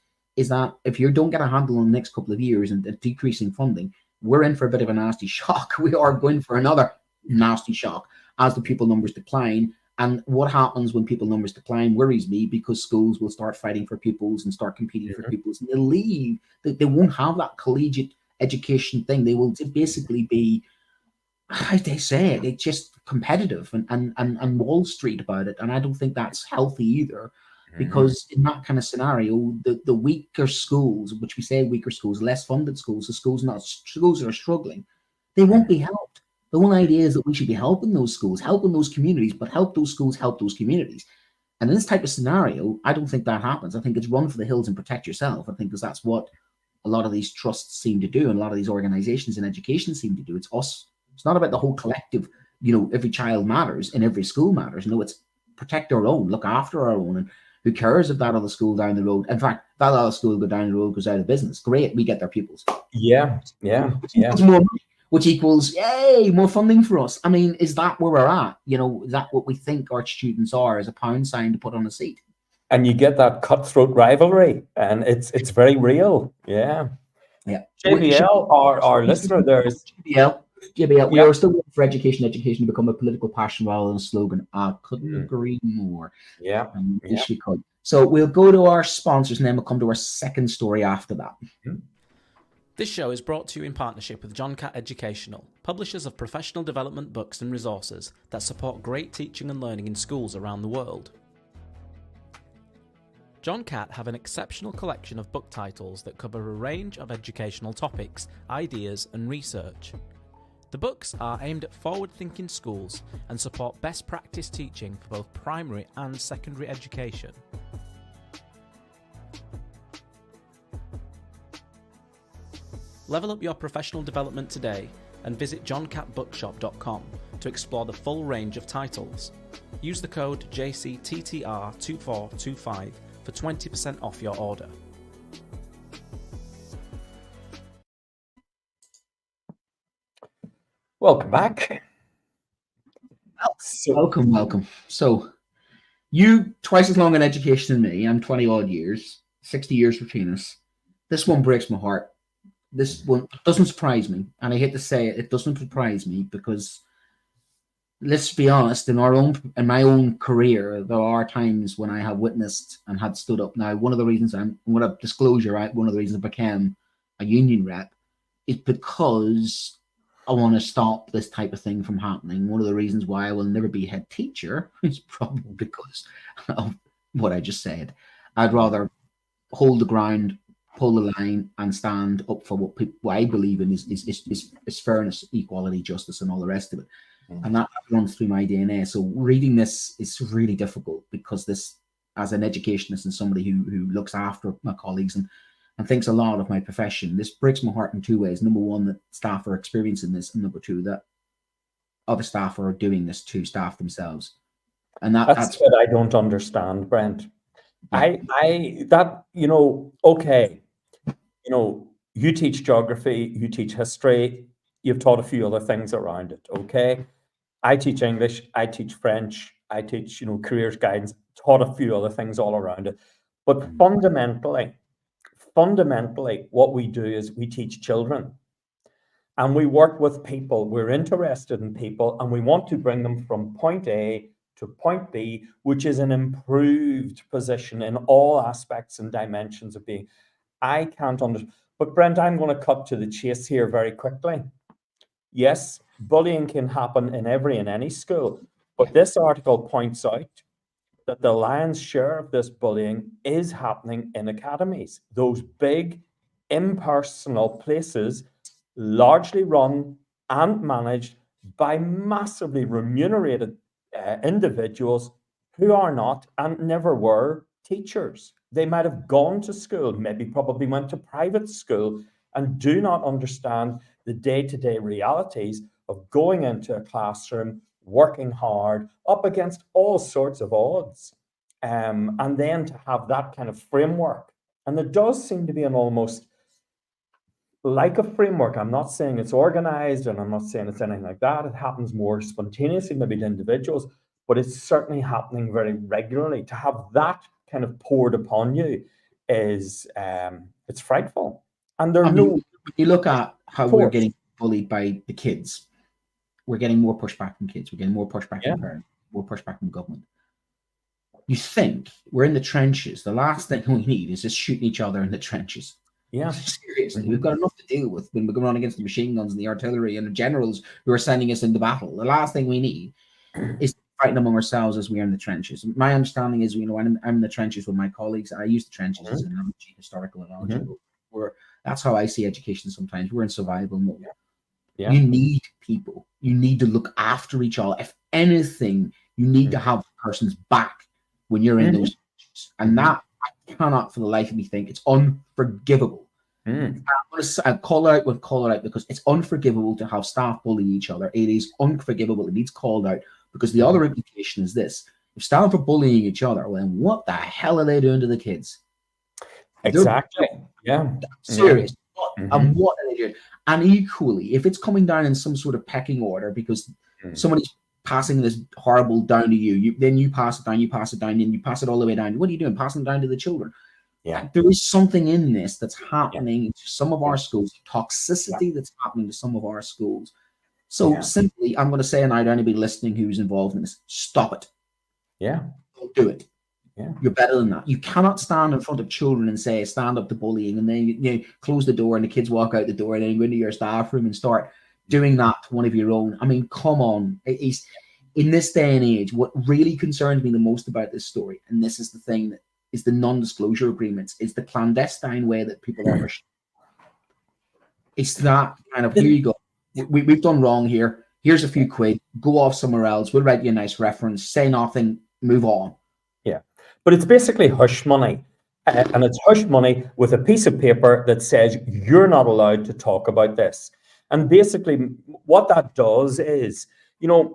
that if you don't get a handle on the next couple of years and decreasing funding, we're in for a bit of a nasty shock. We are going for another nasty shock as the pupil numbers decline. And what happens when pupil numbers decline worries me, because schools will start fighting for pupils and start competing for pupils, and they'll leave. They won't have that collegiate education thing. They will basically be, how they say it, it's just competitive and Wall Street about it. And I don't think that's healthy either. Because in that kind of scenario, the weaker schools, which we say weaker schools, less funded schools, the schools that are struggling, they won't be helped. The one idea is that we should be helping those schools, helping those communities, but help those schools, help those communities. And in this type of scenario, I don't think that happens. I think it's run for the hills and protect yourself. I think because that's what a lot of these trusts seem to do, and a lot of these organizations in education seem to do. It's us. It's not about the whole collective, you know, every child matters and every school matters. No, it's protect our own, look after our own, and who cares if that other school down the road? In fact, that other school go down the road goes out of business. Great, we get their pupils. Yeah. It's more money, which equals, yay, more funding for us. I mean, is that where we're at? You know, is that what we think our students are, as a pound sign to put on a seat? And you get that cutthroat rivalry, and it's very real. Yeah. JBL, our listener, there's JBL, we are still waiting for education to become a political passion rather than a slogan. I couldn't agree more. Wish we could. So we'll go to our sponsors, and then we'll come to our second story after that. This show is brought to you in partnership with John Catt Educational, publishers of professional development books and resources that support great teaching and learning in schools around the world. John Catt have an exceptional collection of book titles that cover a range of educational topics, ideas and research. The books are aimed at forward-thinking schools and support best practice teaching for both primary and secondary education. Level up your professional development today and visit johncattbookshop.com to explore the full range of titles. Use the code JCTTR2425 for 20% off your order. Welcome back. Welcome. So, you twice as long in education than me. I'm 20 odd years, 60 years between us. This one breaks my heart. This one doesn't surprise me, and I hate to say it, it doesn't surprise me because, let's be honest, in my own career, there are times when I have witnessed and had stood up. Now, one of the reasons one of the reasons I became a union rep is because I want to stop this type of thing from happening. One of the reasons why I will never be head teacher is probably because of what I just said. I'd rather hold the ground, pull the line, and stand up for what I believe in is fairness, equality, justice, and all the rest of it. And that runs through my DNA. So reading this is really difficult because this, as an educationist and somebody who looks after my colleagues and thinks a lot of my profession, this breaks my heart in two ways. Number one, that staff are experiencing this, and number two, that other staff are doing this to staff themselves. And that's what I don't understand, Brent. Yeah. Okay, you teach geography, you teach history, you've taught a few other things around it, okay? I teach English, I teach French, I teach, careers guidance, taught a few other things all around it. But fundamentally, what we do is we teach children. And we work with people. We're interested in people, and we want to bring them from point A to point B, which is an improved position in all aspects and dimensions of being. I can't understand. But Brent, I'm going to cut to the chase here very quickly. Yes, bullying can happen in every and any school, but this article points out that the lion's share of this bullying is happening in academies, those big, impersonal places, largely run and managed by massively remunerated individuals who are not and never were teachers. They might have gone to school, probably went to private school, and do not understand the day-to-day realities of going into a classroom, working hard, up against all sorts of odds, and then to have that kind of framework. And there does seem to be an almost like a framework. I'm not saying it's organized, and I'm not saying it's anything like that. It happens more spontaneously, maybe to individuals, but it's certainly happening very regularly. To have that kind of poured upon you is, it's frightful. And when you look at how we're getting bullied by the kids, we're getting more pushback from kids, we're getting more pushback from parents, more pushback from government. You think we're in the trenches. The last thing we need is just shooting each other in the trenches. Yeah, seriously, we've got enough to deal with when we're going on against the machine guns and the artillery and the generals who are sending us into battle. The last thing we need is fighting among ourselves as we are in the trenches. My understanding is, I'm in the trenches with my colleagues. I use the trenches as an analogy, historical analogy. That's how I see education sometimes. We're in survival mode. Yeah. You need people. You need to look after each other. If anything, you need to have the person's back when you're in those trenches. And that, I cannot for the life of me think, it's unforgivable. I'll call it out because it's unforgivable to have staff bully each other. It is unforgivable. It needs called out because the other implication is this: if staff are bullying each other, well, then what the hell are they doing to the kids? Exactly. Serious. And what are they doing? And equally, if it's coming down in some sort of pecking order because somebody's passing this horrible down to you, then you pass it down, and you pass it all the way down. What are you doing? Passing it down to the children. Yeah, there is something in this that's happening to some of our schools, toxicity that's happening to some of our schools. So simply, I'm going to say, and I'd anybody listening who's involved in this, stop it. Yeah. Don't do it. Yeah. You're better than that. You cannot stand in front of children and say, stand up to bullying, and then you close the door and the kids walk out the door, and then you go into your staff room and start doing that to one of your own. I mean, come on. It's, in this day and age, what really concerns me the most about this story, and this is the thing that is the non-disclosure agreements, is the clandestine way that people are. It's that kind of, here you go. We've done wrong here. Here's a few quid. Go off somewhere else. We'll write you a nice reference. Say nothing. Move on. Yeah. But it's basically hush money. And it's hush money with a piece of paper that says you're not allowed to talk about this. And basically what that does is, when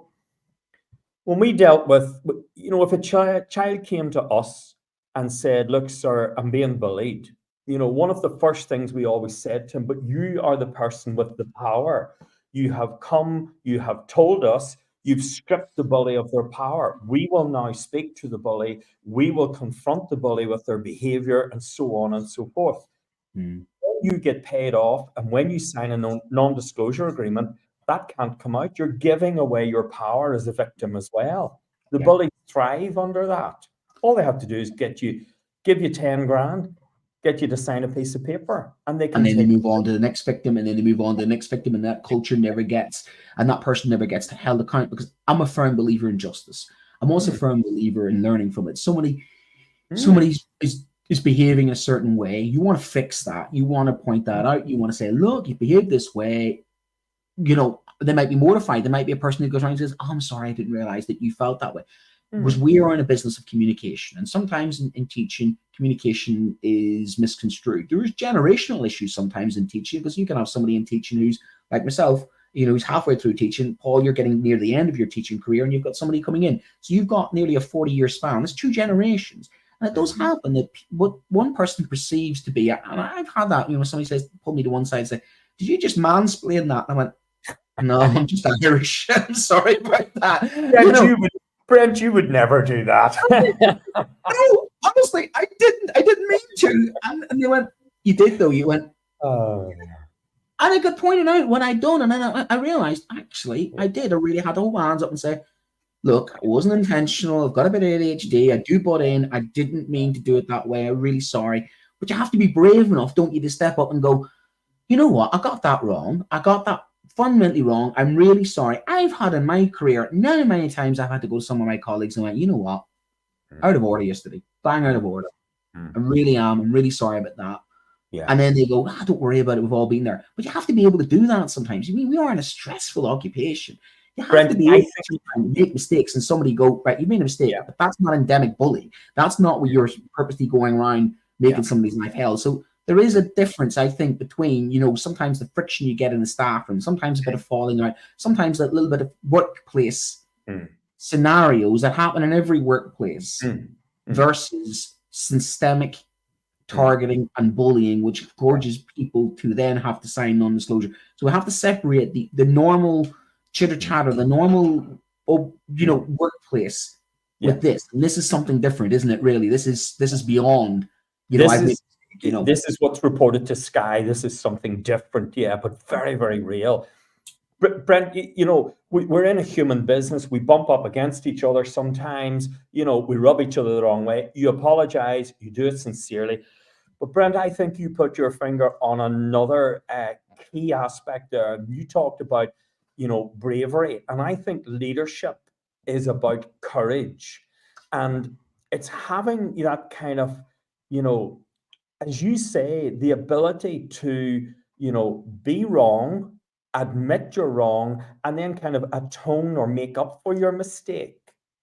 we dealt with, if a child came to us and said, look, sir, I'm being bullied, one of the first things we always said to him, but you are the person with the power. You have come, you have told us, you've stripped the bully of their power. We will now speak to the bully. We will confront the bully with their behavior, and so on and so forth. When you get paid off and when you sign a non-disclosure agreement, that can't come out. You're giving away your power as a victim as well. The bullies thrive under that. All they have to do is give you 10 grand, get you to sign a piece of paper, and then they move on to the next victim, and then they move on to the next victim, and that culture never gets, and that person never gets held accountable, because I'm a firm believer in justice. I'm also a firm believer in learning from it. Somebody is behaving a certain way. You want to fix that. You want to point that out. You want to say, look, you behaved this way. You know, they might be mortified. There might be a person who goes around and says, oh, I'm sorry, I didn't realize that you felt that way. Because we are in a business of communication, and sometimes in teaching, communication is misconstrued. There is generational issues sometimes in teaching, because you can have somebody in teaching who's like myself, you know, who's halfway through teaching. Paul, you're getting near the end of your teaching career, and you've got somebody coming in. So you've got nearly a 40-year span. It's 2 generations. And it does happen that what one person perceives to be, and I've had that, you know, somebody says, pull me to one side and say, did you just mansplain that? And I went, no, I'm just Irish. I'm sorry about that. Yeah, Brent, you would never do that. No, honestly, I didn't mean to. And they went, you did though. You went, oh. And I got pointed out when I'd done, and then I realized, actually, I did. I really had to hold my hands up and say, look, it wasn't intentional. I've got a bit of ADHD. I do butt in. I didn't mean to do it that way. I'm really sorry. But you have to be brave enough, don't you, to step up and go, you know what? I got that wrong. I got that fundamentally wrong. I'm really sorry. I've had in my career, many times I've had to go to some of my colleagues and went, you know what? Out of order yesterday. Bang out of order. I really am. I'm really sorry about that. Yeah. And then they go, don't worry about it. We've all been there. But you have to be able to do that sometimes. I mean, we are in a stressful occupation. You have to be able to make mistakes and somebody go, right, you made a mistake, but that's not endemic bullying. That's not what you're purposely going around making somebody's life hell. So there is a difference, I think, between, you know, sometimes the friction you get in the staff room, sometimes a bit of falling out, sometimes a little bit of workplace scenarios that happen in every workplace versus systemic targeting and bullying, which encourages people to then have to sign non-disclosure. So we have to separate the normal chitter-chatter, the normal, you know, workplace with this. And this is something different, isn't it, really? This is beyond, you know, this is what's reported to Sky. This is something different, but very, very real. Brent, you know, we're in a human business. We bump up against each other sometimes. You know, we rub each other the wrong way. You apologize. You do it sincerely. But Brent, I think you put your finger on another key aspect there. You talked about, you know, bravery. And I think leadership is about courage. And it's having that kind of, you know, as you say, the ability to, you know, be wrong, admit you're wrong, and then kind of atone or make up for your mistake.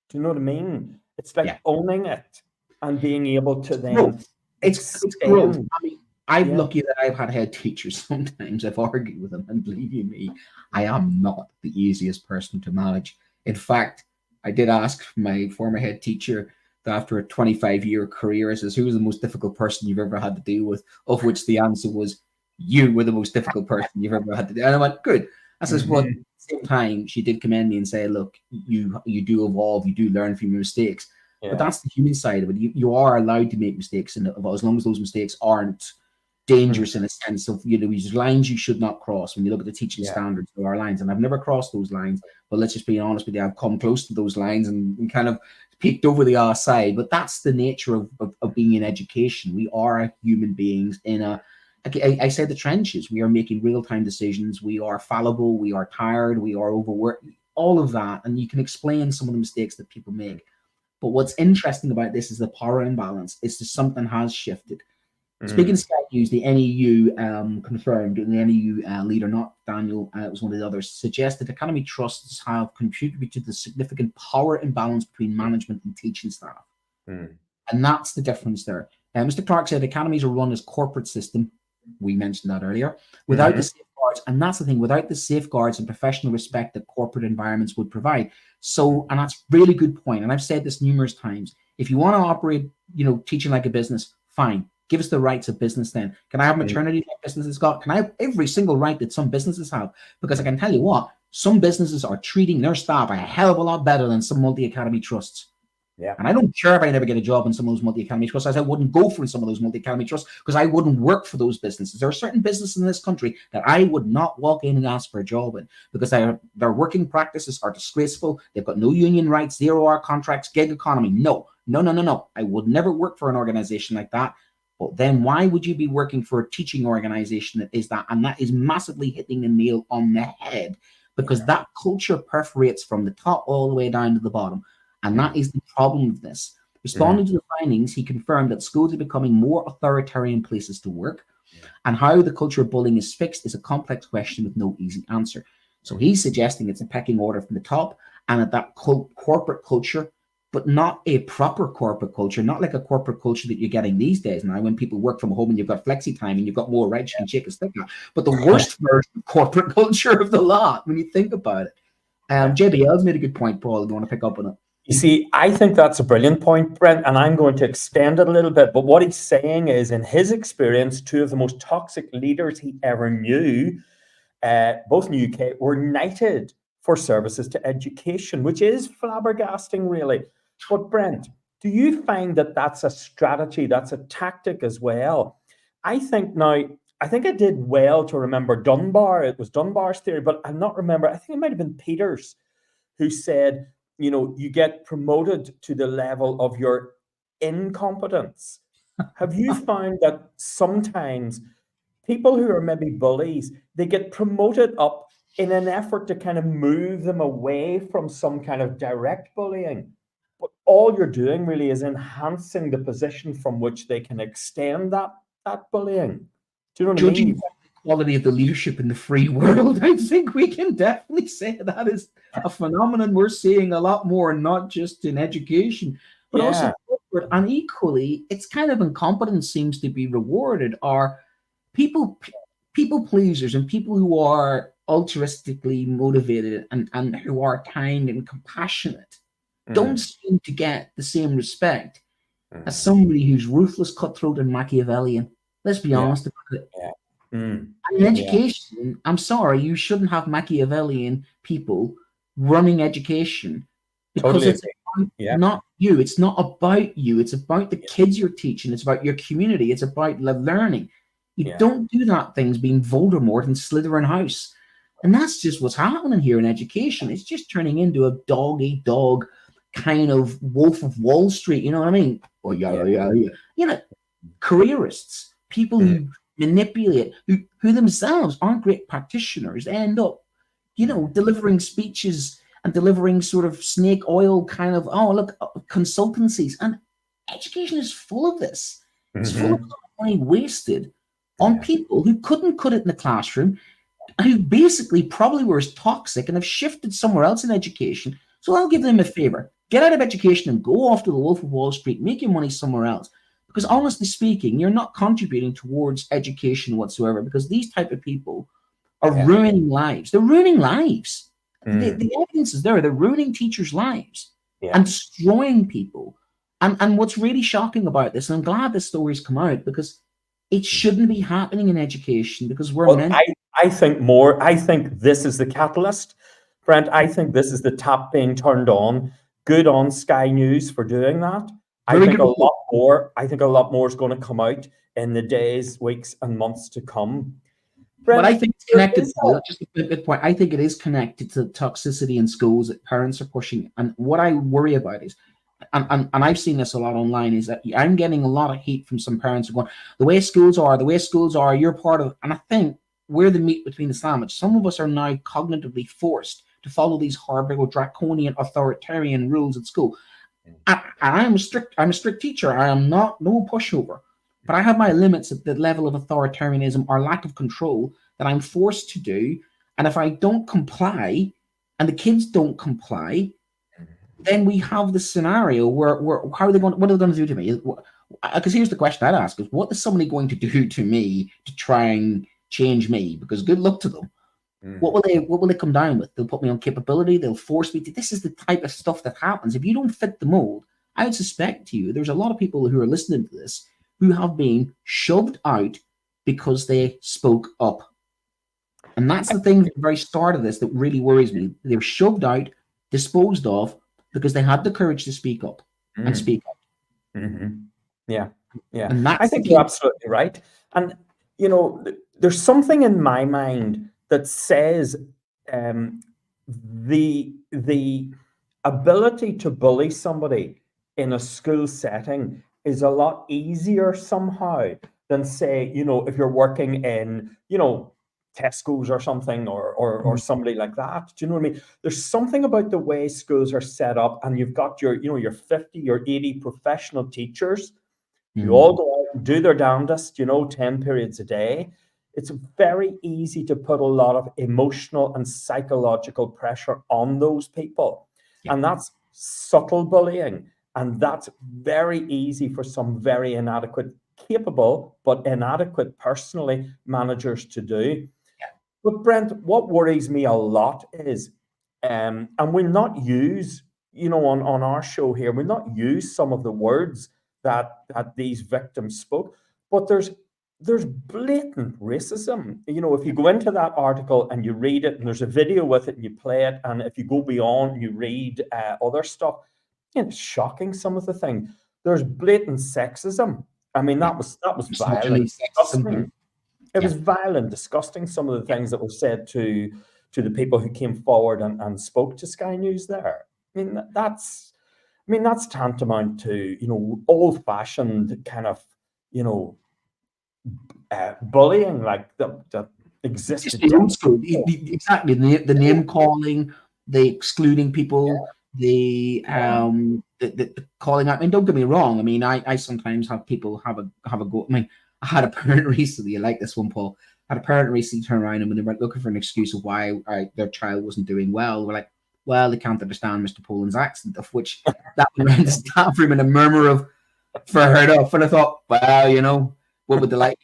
Do you know what I mean? It's like owning it and being able to then... It's growth. I mean, I'm lucky that I've had head teachers. Sometimes I've argued with them, and believe you me, I am not the easiest person to manage. In fact, I did ask my former head teacher that after a 25-year career, I says, who was the most difficult person you've ever had to deal with? Of which the answer was, you were the most difficult person you've ever had to deal with. And I went, good. I says, well, at the same time, she did commend me and say, look, you do evolve, you do learn from your mistakes. But that's the human side of it. You are allowed to make mistakes, and as long as those mistakes aren't dangerous in a sense of, you know, these lines you should not cross. When you look at the teaching standards, there are lines, and I've never crossed those lines. But let's just be honest with you, I've come close to those lines and kind of peeked over the other side. But that's the nature of being in education. We are human beings in a, I say the trenches. We are making real-time decisions. We are fallible. We are tired. We are overworked. All of that, and you can explain some of the mistakes that people make. But what's interesting about this is the power imbalance. It's just something has shifted. Speaking of Sky News, the NEU confirmed, and the NEU leader, not Daniel, it was one of the others, suggested academy trusts have contributed to the significant power imbalance between management and teaching staff. And that's the difference there. Mr. Clark said academies are run as corporate system. We mentioned that earlier. Without the safeguards, and that's the thing, without the safeguards and professional respect that corporate environments would provide. So, and that's a really good point. And I've said this numerous times. If you want to operate, you know, teaching like a business, fine. Give us the rights of business then. Can I have maternity like businesses got? Can I have every single right that some businesses have? Because I can tell you what, some businesses are treating their staff a hell of a lot better than some multi-academy trusts. Yeah. And I don't care if I never get a job in some of those multi-academy trusts, as I wouldn't go for some of those multi-academy trusts because I wouldn't work for those businesses. There are certain businesses in this country that I would not walk in and ask for a job in because their working practices are disgraceful. They've got no union rights, 0-hour contracts, gig economy. No. I would never work for an organization like that. But then why would you be working for a teaching organization that is that? And that is massively hitting the nail on the head because that culture perforates from the top all the way down to the bottom. And that is the problem with this. Responding to the findings, he confirmed that schools are becoming more authoritarian places to work. And how the culture of bullying is fixed is a complex question with no easy answer. So he's suggesting it's a pecking order from the top and that corporate culture, but not a proper corporate culture, not like a corporate culture that you're getting these days now when people work from home and you've got flexi time and you've got more rights you can shake a stick at. But the worst version of corporate culture of the lot when you think about it. JBL's made a good point, Paul. Do you want to pick up on it? You see, I think that's a brilliant point, Brent, and I'm going to extend it a little bit. But what he's saying is, in his experience, two of the most toxic leaders he ever knew, both in the UK, were knighted for services to education, which is flabbergasting, really. But Brent, do you find that that's a strategy, that's a tactic as well? I think I did well to remember Dunbar. It was Dunbar's theory, but I'm not remember. I think it might have been Peters who said, you get promoted to the level of your incompetence. Have you found that sometimes people who are maybe bullies, they get promoted up in an effort to kind of move them away from some kind of direct bullying? But all you're doing really is enhancing the position from which they can extend that bullying. Do you know what I mean? Quality of the leadership in the free world, I think we can definitely say that is a phenomenon we're seeing a lot more, not just in education, but also corporate. And equally, it's kind of incompetence seems to be rewarded. Are people pleasers and people who are altruistically motivated and who are kind and compassionate don't seem to get the same respect as somebody who's ruthless, cutthroat, and Machiavellian. Let's be honest about it. In education, I'm sorry, you shouldn't have Machiavellian people running education because it's not you. It's not about you. It's about the kids you're teaching. It's about your community. It's about learning. You don't do that things being Voldemort and Slytherin house. And that's just what's happening here in education. It's just turning into a dog-eat-dog kind of Wolf of Wall Street. You know what I mean? Careerists, people who manipulate, who themselves aren't great practitioners, end up, delivering speeches and delivering sort of snake oil kind of, consultancies. And education is full of this. It's full of money wasted on people who couldn't cut it in the classroom, who basically probably were as toxic and have shifted somewhere else in education. So I'll give them a favor. Get out of education and go off to the Wolf of Wall Street, make your money somewhere else. Because honestly speaking, you're not contributing towards education whatsoever, because these type of people are ruining lives. They're ruining lives. The evidence is there. They're ruining teachers' lives and destroying people. And what's really shocking about this, and I'm glad this story's come out, because it shouldn't be happening in education, because I think this is the catalyst, Brent. I think this is the tap being turned on. Good on Sky News for doing that. I think a lot more is going to come out in the days, weeks, and months to come. Brent, but I think it's connected to just a good point. I think it is connected to toxicity in schools that parents are pushing. And what I worry about is, and I've seen this a lot online, is that I'm getting a lot of heat from some parents who are going, the way schools are, you're part of it. And I think we're the meat between the sandwich. Some of us are now cognitively forced to follow these horrible, draconian, authoritarian rules at school. And I'm a strict teacher. I am no pushover, but I have my limits at the level of authoritarianism or lack of control that I'm forced to do. And if I don't comply, and the kids don't comply, then we have the scenario where what are they going to do to me? Because here's the question I'd ask: is what is somebody going to do to me to try and change me? Because good luck to them. What will they come down with? They'll put me on capability. They'll force me to. This is the type of stuff that happens if you don't fit the mold. I would suspect to you there's a lot of people who are listening to this who have been shoved out because they spoke up. And that's the thing at the very start of this that really worries me. They were shoved out, disposed of, because they had the courage to speak up and speak up. Mm-hmm. Yeah, yeah. And that's I think you're absolutely right. And, you know, there's something in my mind that says the ability to bully somebody in a school setting is a lot easier somehow than, say, you know, if you're working in, you know, Tesco's or something, or somebody like that. Do you know what I mean? There's something about the way schools are set up, and you've got your, you know, your 50 or 80 professional teachers who all go out and do their damnedest, you know, 10 periods a day. It's very easy to put a lot of emotional and psychological pressure on those people. Yeah. And that's subtle bullying. And that's very easy for some very inadequate, capable, but inadequate personally managers to do. Yeah. But Brent, what worries me a lot is, and we'll not use, you know, on our show here, we'll not use some of the words that these victims spoke, but there's blatant racism. You know, if you go into that article and you read it, and there's a video with it and you play it, and if you go beyond and you read other stuff, it's shocking, some of the things. There's blatant sexism. I mean, that was violent, disgusting. It was violent, disgusting, some of the things that were said to the people who came forward and spoke to Sky News there. I mean, that's tantamount to, you know, old-fashioned kind of, you know, bullying like that existed. Exactly, the name calling, the excluding people, the calling out. I mean, don't get me wrong. I mean, I sometimes have people have a go. I mean, I had a parent recently. I like this one, Paul. I had a parent recently turn around, and when they were looking for an excuse of why their child wasn't doing well, we're like, well, they can't understand Mr. Poland's accent, of which that went around the staff room in a murmur of fair enough. And I thought, well, you know, what would they like?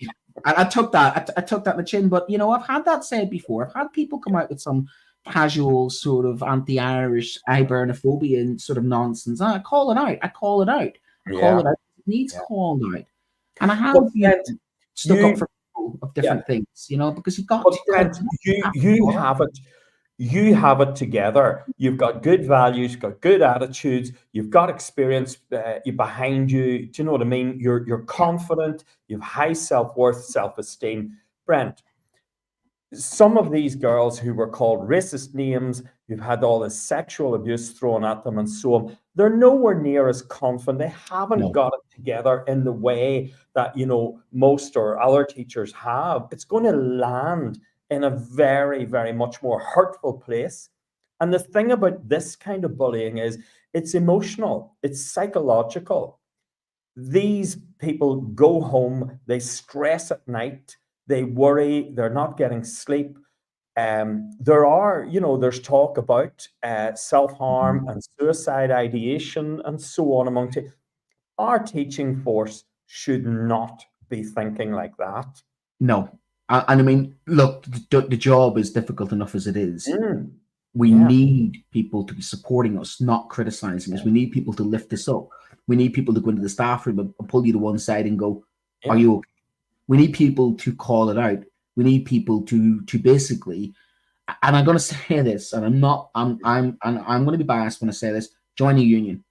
And I took that in the chin. But, you know, I've had that said before. I've had people come out with some casual sort of anti-Irish hibernophobia and sort of nonsense. I call it out. Call it out. It needs called out. And I have stuck up for people of different things, you know, because you have it together. You've got good values, you've got good attitudes, you've got experience behind you. Do you know what I mean? You're confident, you have high self-worth, self-esteem. Brent, some of these girls who were called racist names, who've had all this sexual abuse thrown at them and so on, they're nowhere near as confident. They haven't got it together in the way that, you know, most or other teachers have. It's going to land in a very, very much more hurtful place. And the thing about this kind of bullying is it's emotional, it's psychological. These people go home, they stress at night, they worry, they're not getting sleep. There's talk about self-harm and suicide ideation and so on among our teaching force should not be thinking like that. No. And I mean, look, the job is difficult enough as it is. We need people to be supporting us, not criticizing us. We need people to lift us up. We need people to go into the staff room and pull you to one side and go, are you okay? We need people to call it out. We need people to basically, and I'm going to say this, and I'm going to be biased when I say this, join a union.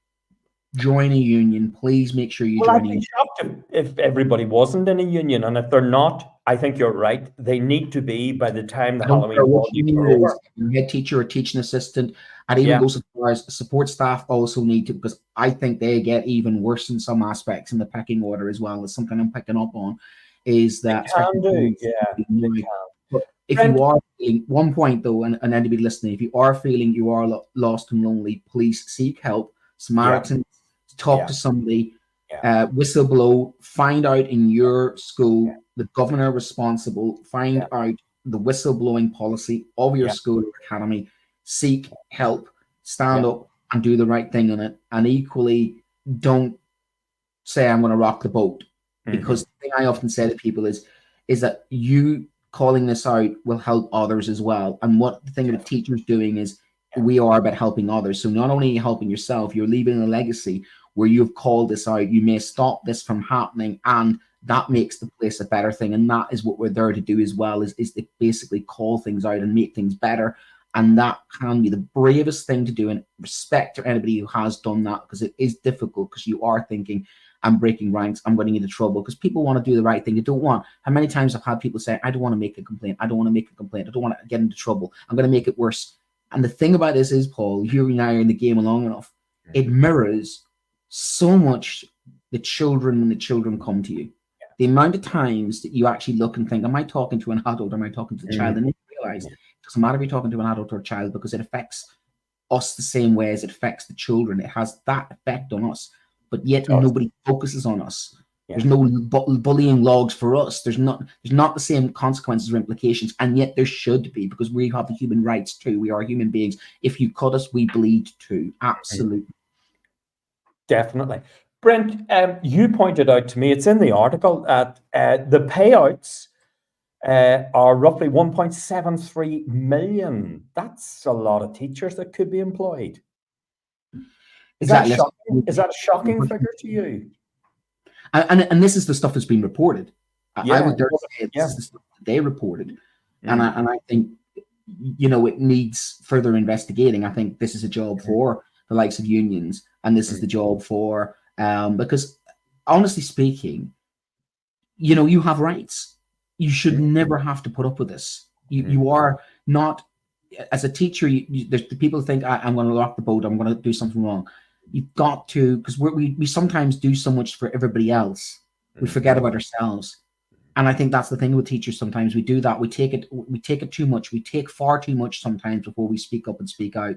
Join a union. Please make sure you join a union. If everybody wasn't in a union, and if they're not, I think you're right. They need to be by the time the Halloween holidays are over. Head teacher or teaching assistant, and even go so far as support staff also need to, because I think they get even worse in some aspects in the pecking order as well. It's something I'm picking up on. Is that But if you are feeling, one point though, and anybody listening, if you are feeling you are lost and lonely, please seek help. Samaritans, talk to somebody, whistleblow, find out in your school the governor responsible, find out the whistleblowing policy of your school or academy, seek help, stand up and do the right thing on it. And equally, don't say I'm going to rock the boat. Because the thing I often say to people is that you calling this out will help others as well. And what the thing that teachers doing is we are about helping others. So not only are you helping yourself, you're leaving a legacy where you've called this out. You may stop this from happening, and that makes the place a better thing. And that is what we're there to do as well, is to basically call things out and make things better. And that can be the bravest thing to do, and respect to anybody who has done that, because it is difficult, because you are thinking, I'm breaking ranks, I'm getting into trouble, because people want to do the right thing. You don't want, how many times I've had people say, I don't want to make a complaint, I don't want to make a complaint, I don't want to get into trouble, I'm going to make it worse. And the thing about this is, Paul, you and I are in the game long enough, it mirrors so much the children when the children come to you. The amount of times that you actually look and think, am I talking to an adult, or am I talking to a child? And then you realize it doesn't matter if you're talking to an adult or a child, because it affects us the same way as it affects the children. It has that effect on us, but yet nobody focuses on us. There's no bullying logs for us. There's not the same consequences or implications, and yet there should be, because we have the human rights too. We are human beings. If you cut us, we bleed too. Absolutely. Definitely. Brent, you pointed out to me, it's in the article, that the payouts are roughly 1.73 million. That's a lot of teachers that could be employed. Is that a shocking figure to you? And this is the stuff that's been reported. I would dare say this is the stuff that they reported. And I think, you know, it needs further investigating. I think this is a job for the likes of unions, and this is the job for, because honestly speaking, you know, you have rights. You should never have to put up with this. You are not, as a teacher, there's the people think, I'm going to lock the boat, I'm going to do something wrong. You've got to, because we sometimes do so much for everybody else, we forget about ourselves. And I think that's the thing with teachers. Sometimes we do that. We take it too much. We take far too much sometimes before we speak up and speak out.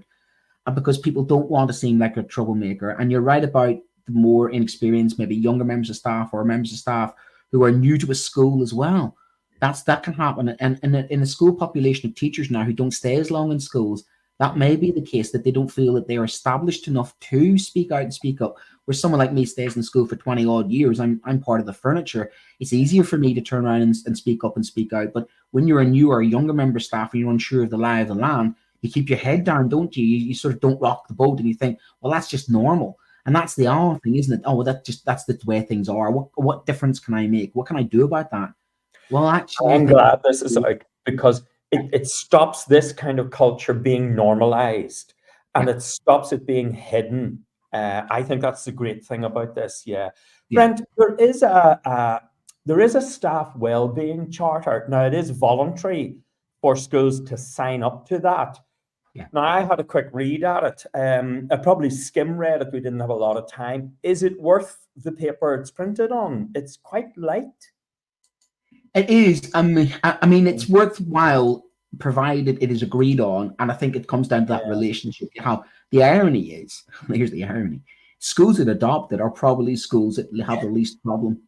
And because people don't want to seem like a troublemaker. And you're right about the more inexperienced, maybe younger members of staff, or members of staff who are new to a school as well. That can happen. And in a school population of teachers now who don't stay as long in schools, that may be the case, that they don't feel that they're established enough to speak out and speak up. Where someone like me stays in school for 20 odd years, I'm part of the furniture. It's easier for me to turn around and speak up and speak out. But when you're a newer, younger member of staff, and you're unsure of the lie of the land, you keep your head down, don't you? You sort of don't rock the boat, and you think, well, that's just normal. And that's the other thing, isn't it? Oh, well, that's the way things are. What difference can I make? What can I do about that? Well, actually, I'm glad this is out, because it stops this kind of culture being normalized, and it stops it being hidden. I think that's the great thing about this. Brent, there is a staff wellbeing charter. Now, it is voluntary for schools to sign up to that. Now, I had a quick read at it. I probably skim read it. We didn't have a lot of time. Is it worth the paper it's printed on? It's quite light. It is. I mean, it's worthwhile, provided it is agreed on. And I think it comes down to that relationship. How the irony is, here's the irony: schools that adopt it are probably schools that have the least problem.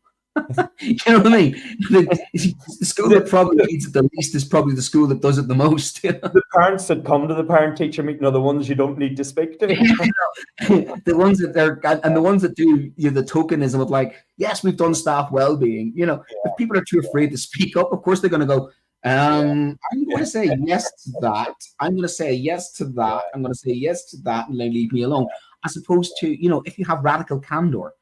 You know what I mean? The school that probably needs it the least is probably the school that does it the most. The parents that come to the parent-teacher meeting are the ones you don't need to speak to. The ones that and the ones that do the tokenism of like, yes, we've done staff well-being. You know, if people are too afraid to speak up, of course they're going to go, I'm going to say yes to that. I'm going to say yes to that. I'm going to say yes to that, and then leave me alone. As opposed to, you know, if you have radical candor.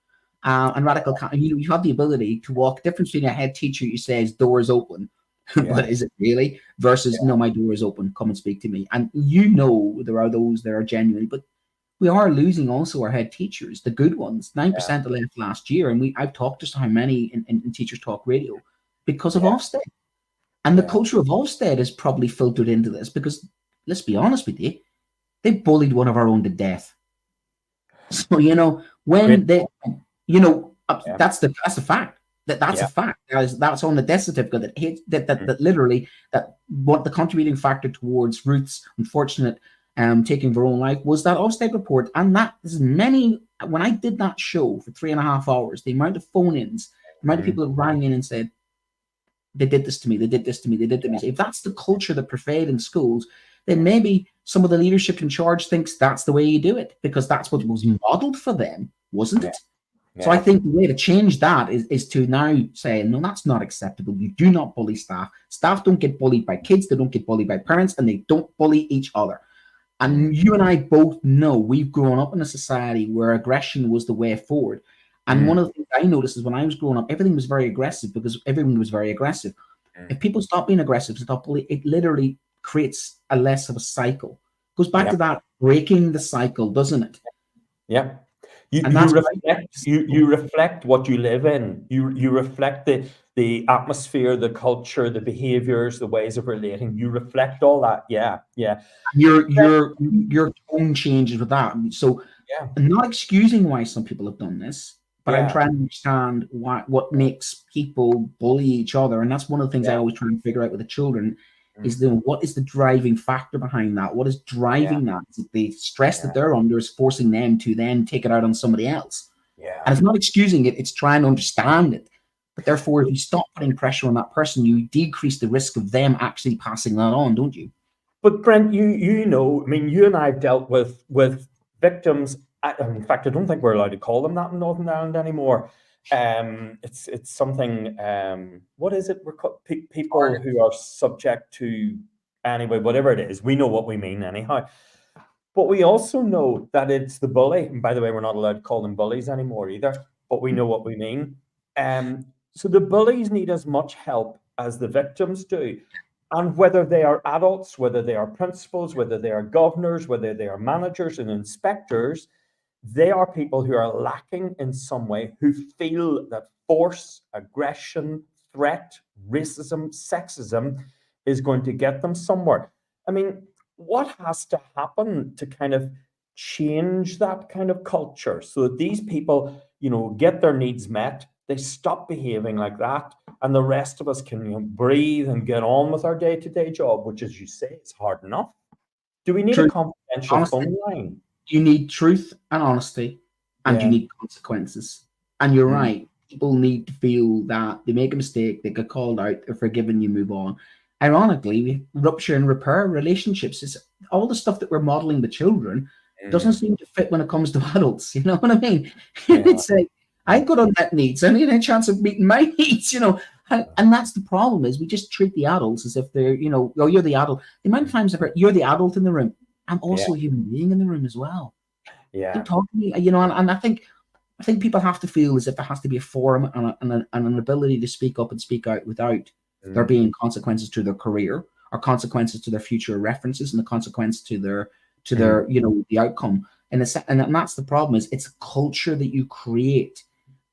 You have the ability to walk. Difference between a head teacher who says doors open, but is it really? Versus no, my door is open. Come and speak to me. And you know there are those that are genuine, but we are losing also our head teachers, the good ones. 9% left last year, and I've talked to so many in Teachers Talk Radio because of Ofsted, and the culture of Ofsted is probably filtered into this because let's be honest with you, they bullied one of our own to death. So you know when they. You know, that's a fact. That's a fact. That's on the death certificate that literally that what the contributing factor towards Ruth's unfortunate taking of her own life was that Ofsted report. And that is when I did that show for 3.5 hours, the amount of phone-ins, the amount of people that rang in and said, they did this to me, they did this to me, they did this to me. If that's the culture that pervades in schools, then maybe some of the leadership in charge thinks that's the way you do it because that's what was modeled for them, wasn't it? So I think the way to change that is to now say, no, that's not acceptable. You do not bully staff. Staff don't get bullied by kids. They don't get bullied by parents, and they don't bully each other. And you and I both know we've grown up in a society where aggression was the way forward. And one of the things I noticed is when I was growing up, everything was very aggressive because everyone was very aggressive. If people stop being aggressive, it literally creates a less of a cycle. Goes back to that breaking the cycle, doesn't it? Yeah. And You reflect what you live in. You reflect the atmosphere, the culture, the behaviors, the ways of relating. You reflect all that. Yeah. Your tone changes with that. So I'm not excusing why some people have done this, but I'm trying to understand what makes people bully each other. And that's one of the things I always try and figure out with the children is what is the driving factor behind that? What is driving that? Is it the stress that they're under is forcing them to then take it out on somebody else? And it's not excusing it, it's trying to understand it. But therefore, if you stop putting pressure on that person, you decrease the risk of them actually passing that on, don't you? But Brent, you know, I mean, you and I have dealt with victims. In fact, I don't think we're allowed to call them that in Northern Ireland anymore. It's something. What is it? We're people who are subject to, anyway, whatever it is. We know what we mean anyhow. But we also know that it's the bully. And by the way, we're not allowed to call them bullies anymore either. But we know what we mean. So the bullies need as much help as the victims do. And whether they are adults, whether they are principals, whether they are governors, whether they are managers and inspectors, they are people who are lacking in some way, who feel that force, aggression, threat, racism, sexism is going to get them somewhere. I mean, what has to happen to kind of change that kind of culture so that these people, you know, get their needs met, they stop behaving like that, and the rest of us can, you know, breathe and get on with our day-to-day job, which, as you say, is hard enough. Do we need a confidential phone line? You need truth and honesty, and you need consequences. And you're right. People need to feel that they make a mistake, they get called out, they're forgiven, you move on. Ironically, we rupture and repair relationships. Is all the stuff that we're modeling the children doesn't seem to fit when it comes to adults. You know what I mean? It's like, I got unmet needs. I need a chance of meeting my needs, you know. And that's the problem, is we just treat the adults as if they're, you know, oh, you're the adult. The amount of times I've heard, you're the adult in the room. I'm also a human being in the room as well. Don't talk to me, you know. And I think people have to feel as if there has to be a forum and an ability to speak up and speak out without there being consequences to their career or consequences to their future references and the consequence to their you know, the outcome. And that's the problem, is it's a culture that you create.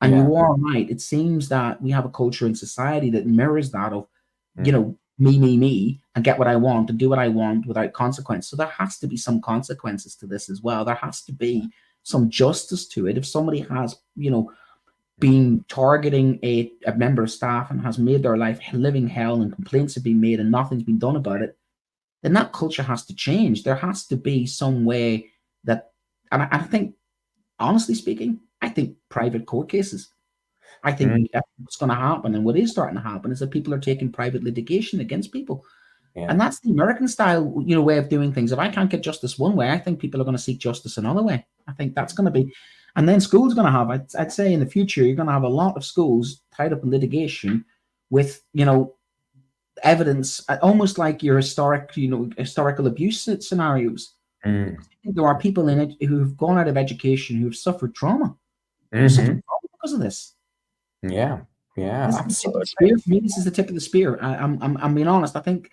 And you are right. It seems that we have a culture in society that mirrors that of, you know, me, and get what I want and do what I want without consequence. So there has to be some consequences to this as well. There has to be some justice to it. If somebody has, you know, been targeting a member of staff and has made their life living hell and complaints have been made and nothing's been done about it, then that culture has to change. There has to be some way that, and I think, honestly speaking, I think private court cases. I think what's going to happen, and what is starting to happen, is that people are taking private litigation against people. And that's the American style, you know, way of doing things. If I can't get justice one way, I think people are going to seek justice another way. I think that's going to be, and then schools are going to have, I'd say in the future, you're going to have a lot of schools tied up in litigation with, you know, evidence, almost like your historical abuse scenarios. There are people in it who've gone out of education who've suffered trauma. Suffered trauma because of this. Absolutely. For me, this is the tip of the spear. I'm being honest. I think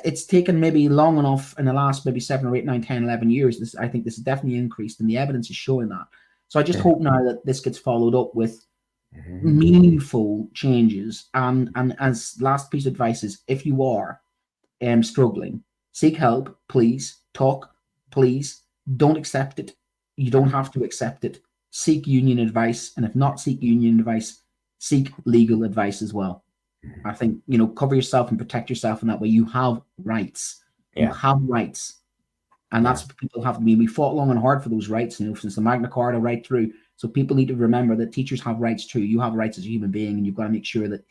it's taken maybe long enough in the last maybe 7 or 8, 9, 10, 11 years. I think this has definitely increased, and the evidence is showing that. So I just hope now that this gets followed up with meaningful changes. And as last piece of advice is, if you are struggling, seek help, please. Talk, please. Don't accept it. You don't have to accept it. Seek union advice, and if not seek union advice, seek legal advice as well. I think, you know, cover yourself and protect yourself in that way. You have rights. You have rights. And that's what people have to be. We fought long and hard for those rights, you know, since the Magna Carta right through. So people need to remember that teachers have rights too. You have rights as a human being, and you've got to make sure that,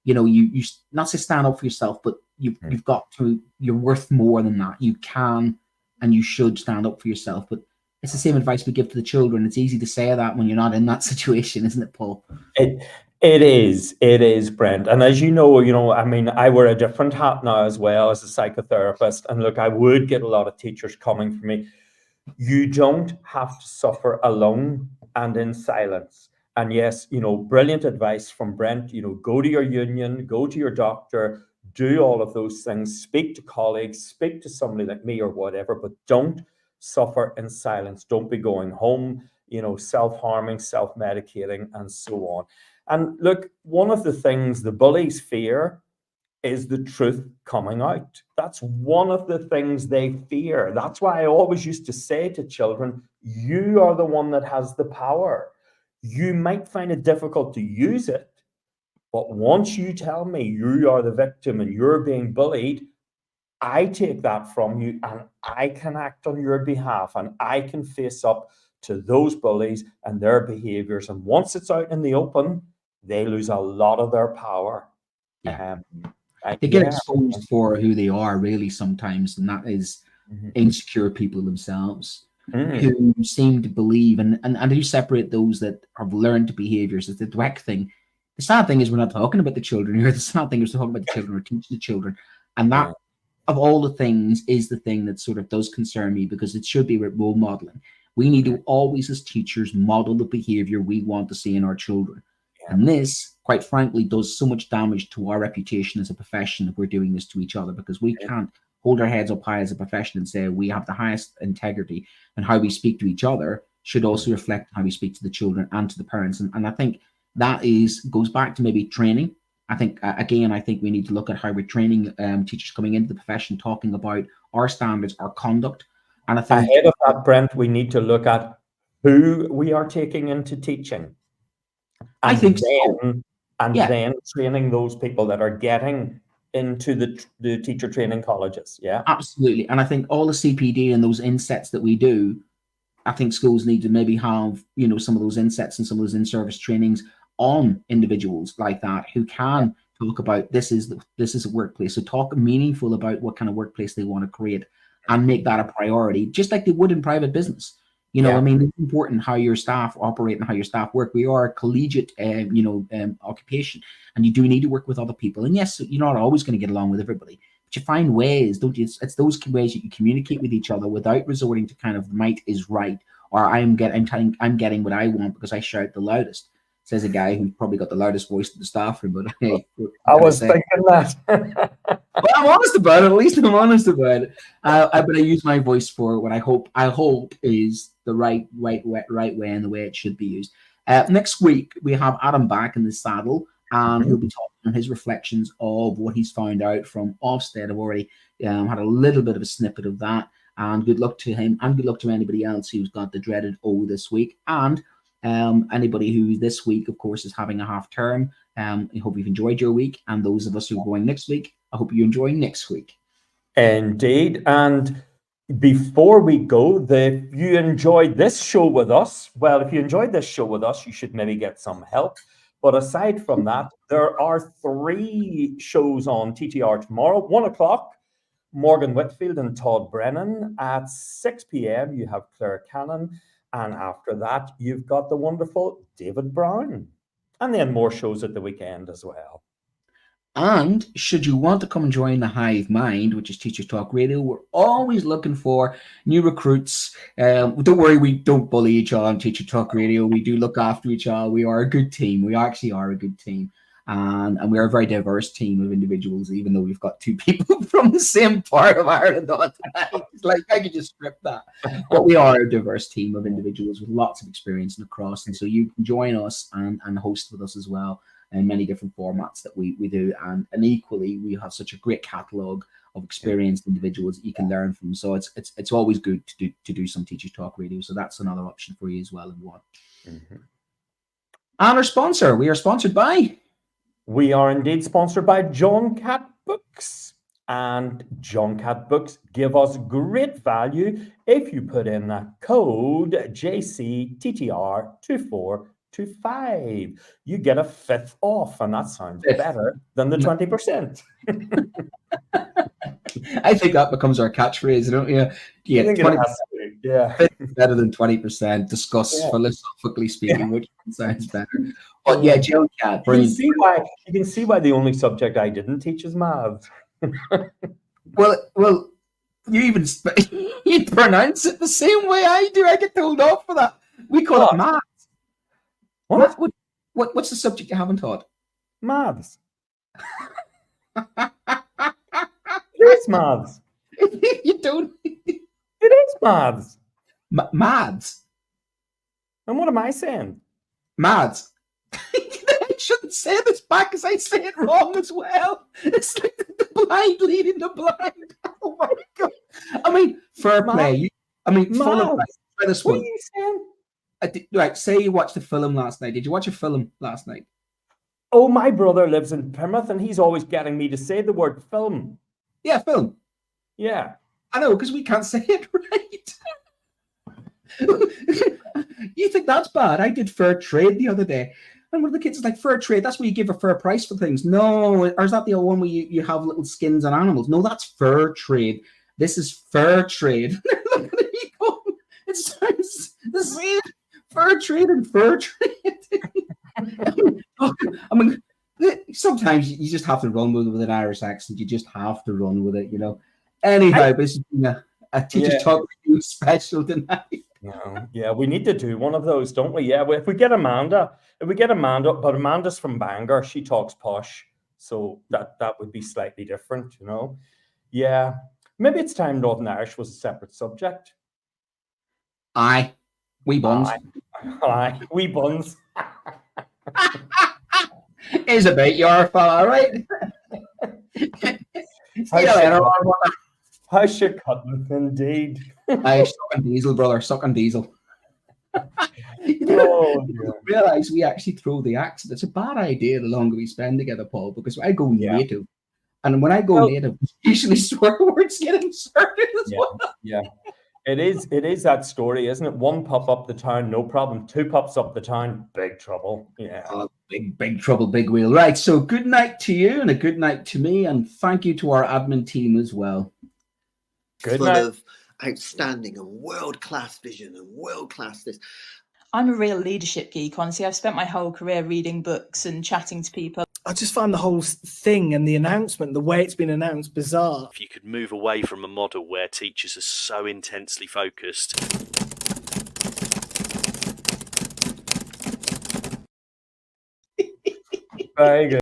you know, you not say stand up for yourself, but you've got to, you're worth more than that. You can and you should stand up for yourself. But it's the same advice we give to the children. It's easy to say that when you're not in that situation, isn't it, Paul? It is, Brent. And as you know, I mean, I wear a different hat now as well as a psychotherapist. And look, I would get a lot of teachers coming for me. You don't have to suffer alone and in silence. And yes, brilliant advice from Brent, go to your union, go to your doctor, do all of those things, speak to colleagues, speak to somebody like me or whatever, but don't suffer in silence. Don't be going home, self-harming, self-medicating, and so on. And look, one of the things the bullies fear is the truth coming out. That's one of the things they fear. That's why I always used to say to children, you are the one that has the power. You might find it difficult to use it, but once you tell me you are the victim and you're being bullied, I take that from you and I can act on your behalf and I can face up to those bullies and their behaviors. And once it's out in the open, they lose a lot of their power. Yeah. They get exposed for who they are, really, sometimes, and that is insecure people themselves who seem to believe, and do separate those that have learned behaviors as the direct thing. The sad thing is we're not talking about the children here. The sad thing is we're talking about the children, we're teaching the children, and that, of all the things, is the thing that sort of does concern me, because it should be role modeling. We need to always, as teachers, model the behavior we want to see in our children. And this, quite frankly, does so much damage to our reputation as a profession if we're doing this to each other, because we can't hold our heads up high as a profession and say we have the highest integrity, and how we speak to each other should also reflect how we speak to the children and to the parents. And I think that goes back to maybe training. I think, again, we need to look at how we're training teachers coming into the profession, talking about our standards, our conduct. And I think ahead of that, Brent, we need to look at who we are taking into teaching. I think so. Then training those people that are getting into the teacher training colleges. Yeah, absolutely. And I think all the CPD and those insets that we do, I think schools need to maybe have, some of those insets and some of those in-service trainings on individuals like that who can talk about this is a workplace. So talk meaningful about what kind of workplace they want to create and make that a priority, just like they would in private business. I mean, it's important how your staff operate and how your staff work. We are a collegiate, occupation, and you do need to work with other people. And yes, you're not always going to get along with everybody, but you find ways, don't you? It's those ways that you communicate with each other without resorting to kind of might is right, or I'm getting what I want because I shout the loudest. Says a guy who's probably got the loudest voice in the staff room. But hey, I was thinking that. Well, I'm honest about it. At least I'm honest about it. But I use my voice for what I hope is the right way and the way it should be used. Next week we have Adam back in the saddle, and he'll be talking on his reflections of what he's found out from Ofsted. I've already had a little bit of a snippet of that, and good luck to him, and good luck to anybody else who's got the dreaded O this week, and anybody who this week, of course, is having a half term. I hope you've enjoyed your week, and those of us who are going next week, I hope you enjoy next week. Indeed. And before we go, if you enjoyed this show with us, you should maybe get some help. But aside from that, there are 3 shows on TTR tomorrow. 1 o'clock, Morgan Whitfield and Todd Brennan. At 6 p.m, you have Claire Cannon. And after that, you've got the wonderful David Brown. And then more shows at the weekend as well. And should you want to come and join the Hive Mind, which is Teachers Talk Radio, we're always looking for new recruits. Don't worry, we don't bully each other on Teacher Talk Radio. We do look after each other. We are a good team. We actually are a good team. And we are a very diverse team of individuals, even though we've got 2 people from the same part of Ireland on tonight. It's like, I could just strip that. But we are a diverse team of individuals with lots of experience and across. And so you can join us and host with us as well in many different formats that we do. And equally, we have such a great catalogue of experienced individuals that you can learn from. So it's always good to do some Teachers Talk Radio. So that's another option for you as well. And our sponsor, we are sponsored by... We are indeed sponsored by John Cat Books. And John Cat Books give us great value if you put in that code JCTTR2425. You get a 5th off, and that sounds better than the 20%. I think that becomes our catchphrase, don't you? Yeah, 20%. Yeah. Better than 20%. Discuss Yeah. philosophically speaking, which sounds better. But yeah, Jill Cat, You brilliant. can see why the only subject I didn't teach is maths. Well, you even you pronounce it the same way I do. I get told off for that. We call it maths. What? What's the subject you haven't taught? Maths. It is maths. You don't. It is maths. Maths. And what am I saying? Maths. I shouldn't say this back because I say it wrong as well. It's like the blind leading the blind. Oh my god! I mean, fair play. Full of try this What one. are you saying? Right, say you watched a film last night. Did you watch a film last night? Oh, my brother lives in Plymouth, and he's always getting me to say the word film. Yeah, film. Yeah. I know, because we can't say it right. You think that's bad? I did fair trade the other day. And one of the kids is like, fair trade, that's where you give a fair price for things. No, or is that the old one where you have little skins on animals? No, that's fair trade. This is fair trade. Look at it, it sounds the same. Fair trade and fair trade. I mean, sometimes you just have to run with an Irish accent. You just have to run with it, you know. Anyhow, this has been a Teacher's Talk special tonight. No, yeah, we need to do one of those, don't we? Yeah, if we get Amanda, but Amanda's from Bangor, she talks posh, so that would be slightly different, you know. Yeah, maybe it's time Northern Irish was a separate subject. Aye, we buns. Aye, we buns. Is a bit your fella, right? How's your cutting, indeed? Aye, sucking diesel, brother, sucking diesel. You realise we actually throw the accent. It's a bad idea the longer we spend together, Paul, because I go native. And when I go native, usually swear words get inserted as well. Yeah. It is that story, isn't it? One pup up the town, no problem. Two pups up the town, big trouble. Yeah. Big trouble, big wheel. Right. So good night to you and a good night to me. And thank you to our admin team as well. Good full night. of outstanding and world-class vision and world-class this. I'm a real leadership geek, honestly. I've spent my whole career reading books and chatting to people. I just find the whole thing and the announcement, the way it's been announced, bizarre. If you could move away from a model where teachers are so intensely focused. Very good.